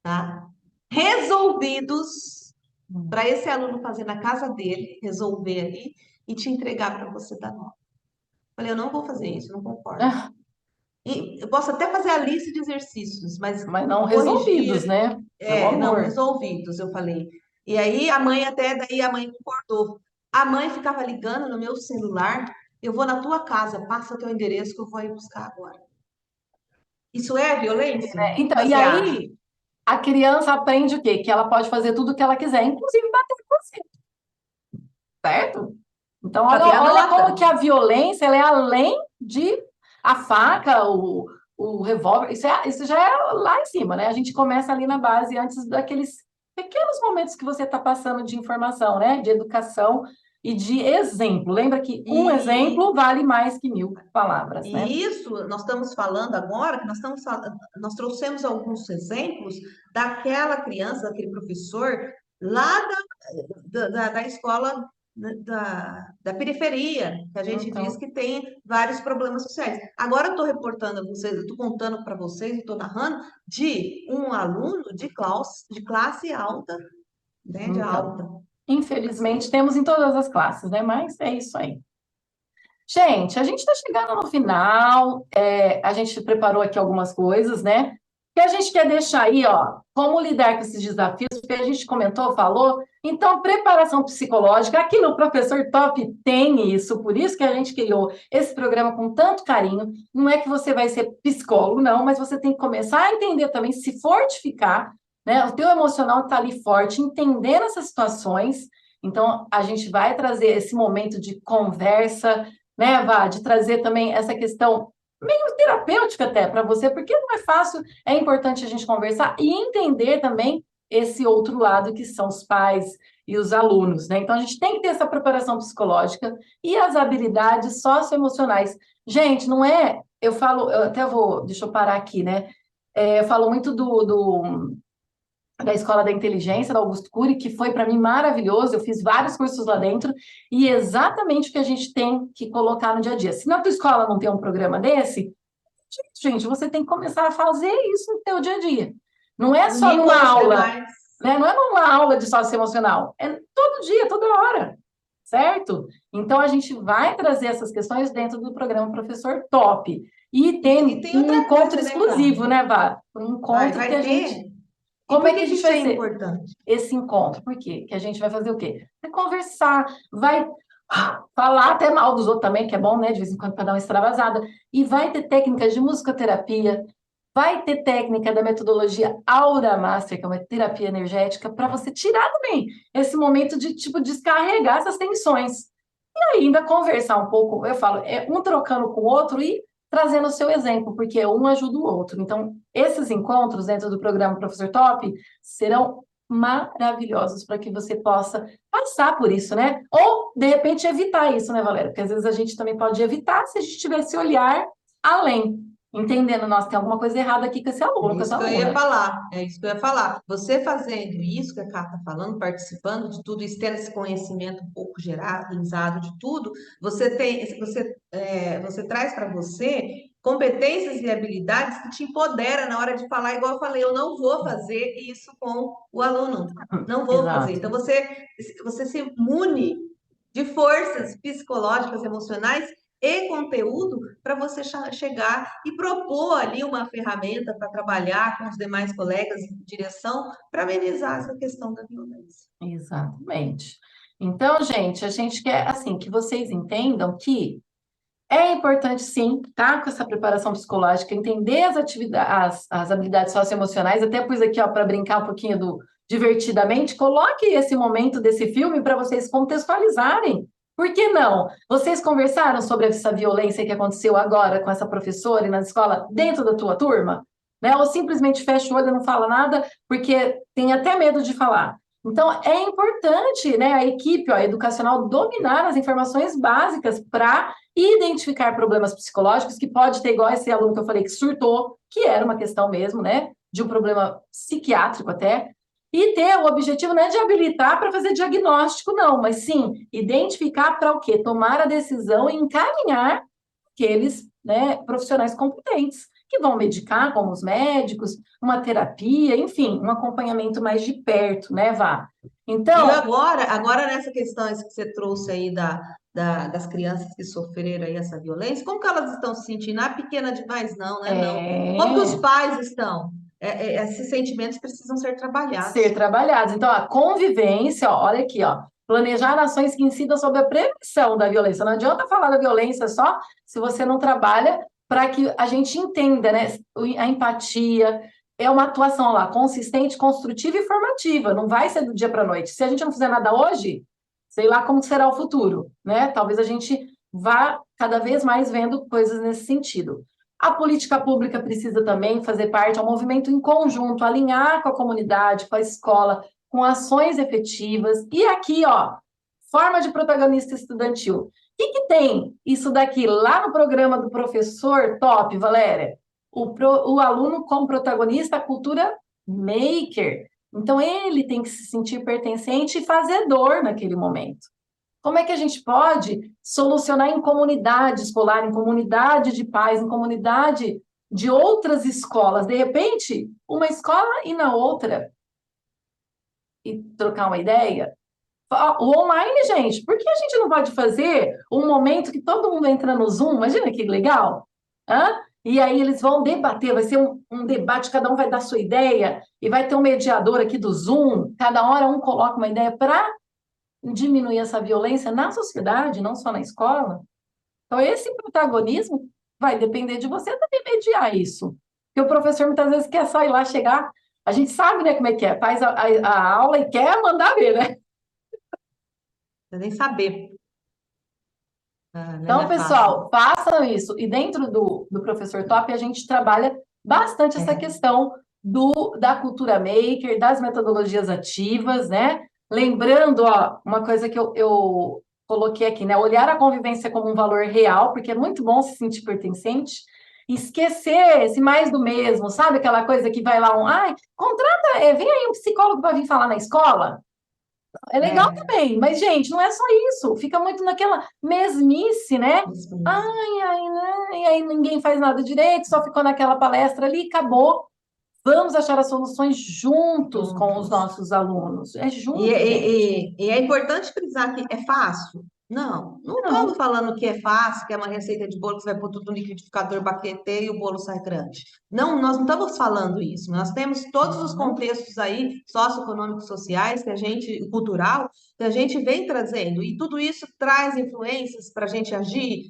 tá? Resolvidos para esse aluno fazer na casa dele, resolver ali e te entregar para você dar nota. Falei, eu não vou fazer isso, não concordo. ah, E eu posso até fazer a lista de exercícios, mas mas não resolvidos, corrigir, né? Pelo não amor. resolvidos, eu falei. E aí daí a mãe concordou. A mãe ficava ligando no meu celular, eu vou na tua casa, passa teu endereço que eu vou ir buscar agora. Isso é violência? O que Então, e você acha? aí a criança aprende o quê? Que ela pode fazer tudo o que ela quiser, inclusive bater com você. certo? Então, Só tem a olha nota. como que a violência ela é além de a faca, o revólver, isso já é lá em cima, né? A gente começa ali na base, antes daqueles pequenos momentos que você está passando de informação, né? De educação e de exemplo. Lembra que um exemplo vale mais que 1000 palavras, né? E isso, nós estamos falando agora, que nós trouxemos alguns exemplos daquela criança, daquele professor, lá da escola da periferia, que a gente Então, diz que tem vários problemas sociais. Agora eu estou reportando a vocês, eu estou contando para vocês, estou narrando, de um aluno de classe alta, média então, alta. infelizmente, temos em todas as classes, né? Mas é isso aí. Gente, a gente está chegando no final, a gente preparou aqui algumas coisas, né? Que a gente quer deixar aí, ó, como lidar com esses desafios, porque a gente comentou, falou. Então, preparação psicológica, aqui no Professor Top tem isso, por isso que a gente criou esse programa com tanto carinho. Não é que você vai ser psicólogo, não, mas você tem que começar a entender também, se fortificar, né? O teu emocional está ali forte, entendendo essas situações. Então, a gente vai trazer esse momento de conversa, né, Vá, de trazer também essa questão meio terapêutica até para você, porque não é fácil, é importante a gente conversar e entender também esse outro lado que são os pais e os alunos, né? Então a gente tem que ter essa preparação psicológica e as habilidades socioemocionais. Gente, não é, eu até vou, deixa eu parar aqui, né? Eu falo muito da Escola da Inteligência, da Augusto Cury, que foi para mim maravilhoso. Eu fiz vários cursos lá dentro e exatamente o que a gente tem que colocar no dia a dia. Se na tua escola não tem um programa desse, gente, você tem que começar a fazer isso no teu dia a dia. Não é só Unir com numa os aula, demais. né? Não é numa aula de socioemocional, é todo dia, toda hora, certo? Então a gente vai trazer essas questões dentro do programa Professor Top. E tem E tem um outra encontro coisa, né, exclusivo, Cláudia? né, Vá? Um encontro que Vai a ter. gente. E Como por é que a que gente isso é vai ser? importante? Esse encontro. Por quê? Que a gente vai fazer o quê? Vai conversar, vai falar até mal dos outros também, que é bom, né? De vez em quando para dar uma extravasada. E vai ter técnicas de musicoterapia, vai ter técnica da metodologia Aura Master, que é uma terapia energética, para você tirar também esse momento de, tipo, descarregar essas tensões. E ainda conversar um pouco, eu falo, é um trocando com o outro e trazendo o seu exemplo, porque um ajuda o outro. Então, esses encontros dentro do programa Professor Top serão maravilhosos para que você possa passar por isso, né? Ou, de repente, evitar isso, né, Valéria? Porque às vezes a gente também pode evitar se a gente tivesse olhar além, entendendo, nossa, tem alguma coisa errada aqui com esse aluno, É com isso essa que eu ia aluna. falar, é isso que eu ia falar. Você fazendo isso que a Cá está falando, participando de tudo isso, tendo esse conhecimento um pouco generalizado de tudo, você traz para você competências e habilidades que te empodera na hora de falar, igual eu falei, eu não vou fazer isso com o aluno, não vou fazer. Exato. Então você se mune de forças psicológicas, emocionais e conteúdo para você chegar e propor ali uma ferramenta para trabalhar com os demais colegas em direção para amenizar essa questão da violência. Exatamente. Então, gente, a gente quer, assim, que vocês entendam que é importante, sim, tá? Com essa preparação psicológica, entender as atividades, as habilidades socioemocionais. Até pus aqui, ó, para brincar um pouquinho do divertidamente, coloque esse momento desse filme para vocês contextualizarem. Por que não? Vocês conversaram sobre essa violência que aconteceu agora com essa professora e na escola dentro da tua turma? Né? Ou simplesmente fecha o olho e não fala nada porque tem até medo de falar. Então, é importante, né, a equipe, ó, educacional dominar as informações básicas para identificar problemas psicológicos, que pode ter igual esse aluno que eu falei que surtou, que era uma questão mesmo, né, de um problema psiquiátrico até, e ter o objetivo não é de habilitar para fazer diagnóstico, não, mas sim identificar para o quê? Tomar a decisão e encaminhar aqueles, né, profissionais competentes, que vão medicar, como os médicos, uma terapia, enfim, um acompanhamento mais de perto, né, Vá? E Então, agora nessa questão que você trouxe aí das crianças que sofreram aí essa violência, como que elas estão se sentindo? Ah, pequena demais? Não, né? Não. Como que os é pais estão? Esses sentimentos precisam ser ser trabalhados. trabalhados. Então, a convivência, ó, olha aqui, ó, planejar ações que incidam sobre a prevenção da violência. Não adianta falar da violência só se você não trabalha para que a gente entenda, né? A empatia é uma atuação lá consistente, construtiva e formativa. Não vai ser do dia para a noite. Se a gente não fizer nada hoje, sei lá como será o futuro, né? Talvez a gente vá cada vez mais vendo coisas nesse sentido. A política pública precisa também fazer parte, é um movimento em conjunto, alinhar com a comunidade, com a escola, com ações efetivas. E aqui, ó, forma de protagonista estudantil. O que tem isso daqui lá no programa do professor top, Valéria? O aluno como protagonista, a cultura maker. Então, ele tem que se sentir pertencente e fazedor naquele momento. Como é que a gente pode solucionar em comunidade escolar, em comunidade de pais, em comunidade de outras escolas? De repente, uma escola e na outra, e trocar uma ideia? O online, gente, por que a gente não pode fazer um momento que todo mundo entra no Zoom? Imagina que legal! Hã? E aí eles vão debater, vai ser um debate, cada um vai dar sua ideia, e vai ter um mediador aqui do Zoom, cada hora um coloca uma ideia para diminuir essa violência na sociedade, não só na escola. Então, esse protagonismo vai depender de você também mediar isso. Porque o professor muitas vezes quer só ir lá chegar, a gente sabe, né, como é que é, faz a aula e quer mandar ver, né? Não nem saber. Ah, não Então, é fácil. pessoal, façam isso. E dentro do Professor Top, a gente trabalha bastante essa questão da cultura maker, das metodologias ativas, né? Lembrando, ó, uma coisa que eu coloquei aqui, né? Olhar a convivência como um valor real, porque é muito bom se sentir pertencente. Esquecer esse mais do mesmo, sabe? Aquela coisa que vai lá ai, contrata, vem aí um psicólogo para vir falar na escola. É legal É, também, mas, gente, não é só isso. Fica muito naquela mesmice, né? isso mesmo. Ai, né? E aí ninguém faz nada direito, só ficou naquela palestra ali, acabou. Vamos achar as soluções juntos com os Juntos. nossos alunos. É E, junto, gente. e, e, e é importante frisar que é fácil? Não, não estamos Não, falando que é fácil, que é uma receita de bolo que você vai pôr tudo no liquidificador, bater e o bolo sai grande. Não, nós não estamos falando isso. Nós temos todos os uhum, contextos aí, socioeconômicos, sociais, cultural, que a gente vem trazendo. E tudo isso traz influências para a gente agir,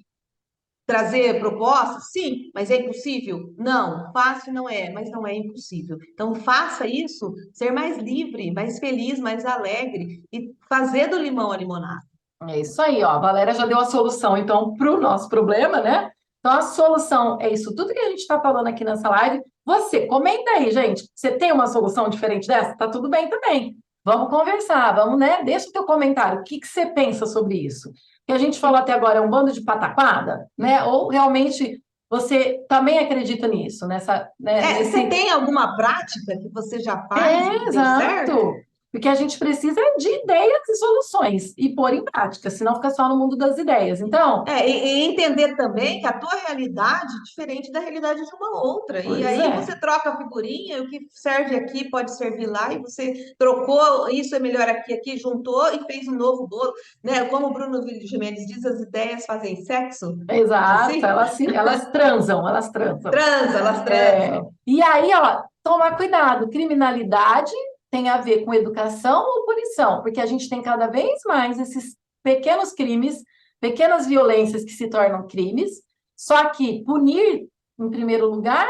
trazer propostas? Sim, mas é impossível? Não, fácil não é, mas não é impossível. Então, faça isso, ser mais livre, mais feliz, mais alegre e fazer do limão a limonada. é isso aí, ó. A Valéria já deu a solução, então, para o nosso problema, né? Então, a solução é isso tudo que a gente está falando aqui nessa live. Você, comenta aí, gente. Você tem uma solução diferente dessa? Tá tudo bem também. Vamos conversar, vamos, né? Deixa o teu comentário. O que que você pensa sobre isso? O que a gente falou até agora é um bando de pataquada, né? Ou realmente você também acredita nisso, né, Você nesse tem alguma prática que você já faz e que deu certo? exato. Porque a gente precisa de ideias e soluções e pôr em prática, senão fica só no mundo das ideias. Então, E entender também que a tua realidade é diferente da realidade de uma outra. E pois aí é, você troca a figurinha, o que serve aqui pode servir lá, e você trocou, isso é melhor aqui, aqui, juntou e fez um novo bolo. Né? Como o Bruno Gimenez diz, as ideias fazem sexo. Não é exato, assim? elas transam, elas transam. Transa, elas É, transam. e aí, ó, tomar cuidado, criminalidade tem a ver com educação ou punição, porque a gente tem cada vez mais esses pequenos crimes, pequenas violências que se tornam crimes, só que punir, em primeiro lugar,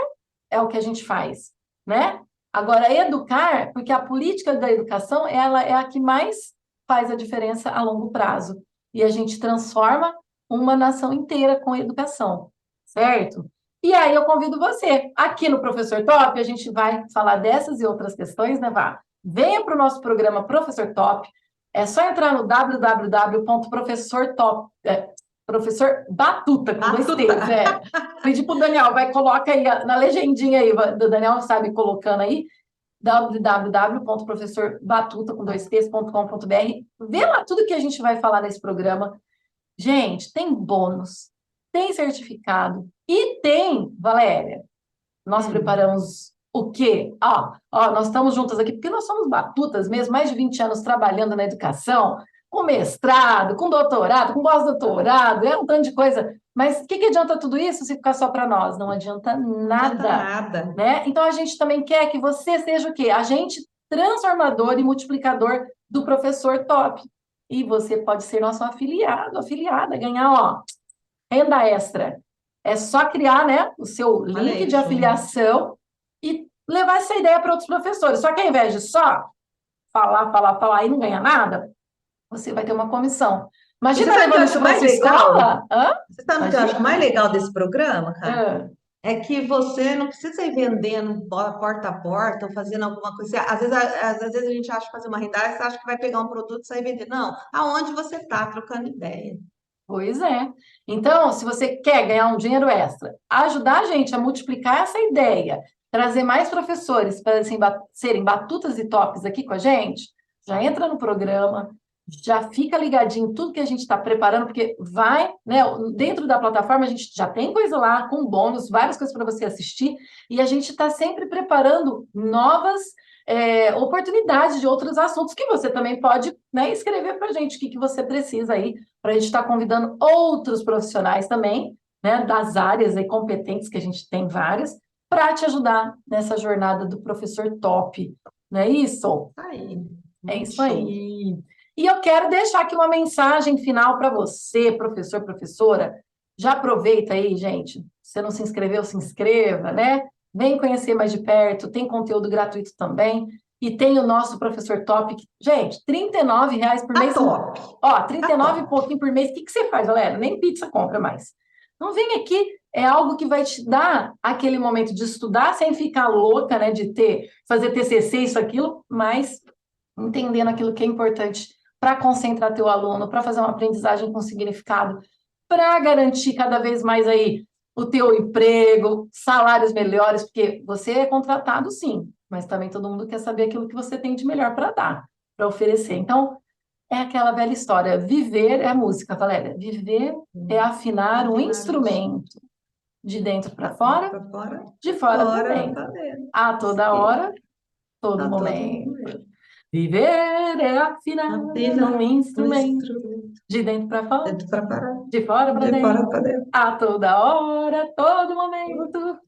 é o que a gente faz, né? Agora, educar, porque a política da educação, ela é a que mais faz a diferença a longo prazo, e a gente transforma uma nação inteira com educação, certo? E aí eu convido você, aqui no Professor Top, a gente vai falar dessas e outras questões, né, Vá? Venha para o nosso programa Professor Top, é só entrar no www.professortop, Professor Batuta, com dois Batuta. T's, Pedi para o Daniel, vai, coloca aí, na legendinha aí, do Daniel, sabe, colocando aí, www.professorbatuta, com dois T's.com.br, vê lá tudo que a gente vai falar nesse programa. Gente, tem bônus, tem certificado e tem, Valéria, nós Hum. preparamos o quê? Nós estamos juntas aqui porque nós somos batutas mesmo, mais de 20 anos trabalhando na educação, com mestrado, com doutorado, com pós-doutorado, é um tanto de coisa. Mas o que adianta tudo isso se ficar só para nós? Não adianta Não adianta nada, nada. né? Então a gente também quer que você seja o quê? Agente transformador e multiplicador do professor top. E você pode ser nosso afiliado, afiliada, ganhar, ó, renda extra. É só criar, né, o seu Olha link aí, de show. afiliação e levar essa ideia para outros professores. Só que ao invés de só falar e não ganhar nada, você vai ter uma comissão. Você Imagina sabe o que eu levando acho isso para mais sua legal? escola? Hã? Você sabe o que eu acho Imagina. mais legal desse programa, cara? Ah, É que você não precisa ir vendendo porta a porta ou fazendo alguma coisa. Às vezes a gente acha que fazer uma rendagem, você acha que vai pegar um produto e sair vendendo. Não, aonde você está trocando ideia. pois é. Então, se você quer ganhar um dinheiro extra, ajudar a gente a multiplicar essa ideia, trazer mais professores para assim, serem batutas e tops aqui com a gente, já entra no programa, já fica ligadinho em tudo que a gente está preparando, porque vai, né? Dentro da plataforma a gente já tem coisa lá com bônus, várias coisas para você assistir, e a gente está sempre preparando novas oportunidades de outros assuntos que você também pode, né, escrever para a gente o que você precisa aí para a gente estar convidando outros profissionais também, né, das áreas aí competentes, que a gente tem várias, para te ajudar nessa jornada do professor top. Não é isso? Aí, É muito isso show. aí. E eu quero deixar aqui uma mensagem final para você, professor, professora. Já aproveita aí, gente. Se você não se inscreveu, se inscreva, né? Vem conhecer mais de perto, tem conteúdo gratuito também. E tem o nosso professor top. Gente, R$ 39 por Tá mês. top. Ó, Tá 39 e top. pouquinho por mês. O que que você faz, galera? Nem pizza compra mais. Então vem aqui, é algo que vai te dar aquele momento de estudar sem ficar louca, né? De fazer TCC, isso, aquilo, mas entendendo aquilo que é importante para concentrar teu aluno, para fazer uma aprendizagem com significado, para garantir cada vez mais aí o teu emprego, salários melhores, porque você é contratado sim, mas também todo mundo quer saber aquilo que você tem de melhor para dar, para oferecer. Então, é aquela velha história, viver é música, Valéria. Viver é afinar um Afinar isso. instrumento de dentro para Dentro fora, pra fora, de fora para fora dentro, pra dentro. a Isso toda aí. hora, todo Tá todo momento. mundo. Viver é afinar Apenas um um instrumento instrumento. de dentro para fora, Dentro pra fora, de fora para de fora pra dentro, dentro. a toda hora, todo momento.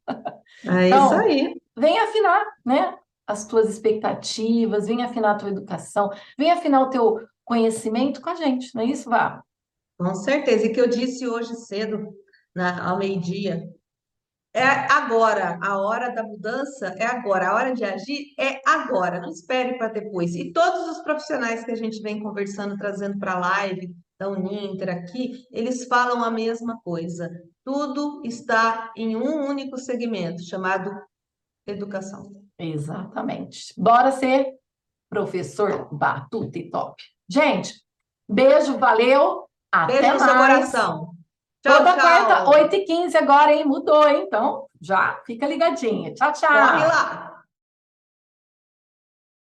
É isso Então, aí. vem afinar, né? As tuas expectativas, vem afinar a tua educação, vem afinar o teu conhecimento com a gente, não é isso, Vá? Com certeza. E que eu disse hoje cedo, ao meio-dia, é agora. A hora da mudança é agora. A hora de agir é agora. Não espere para depois. E todos os profissionais que a gente vem conversando, trazendo para a live da Uninter aqui, eles falam a mesma coisa. Tudo está em um único segmento, chamado educação. Exatamente. Bora ser professor batuta e top. Gente, beijo, valeu, Beijo até no seu mais. coração. Tchau, Toda quarta, tchau. 8h15 agora, hein? Mudou, hein? Então, já fica ligadinha. Tchau, Corre tchau. lá.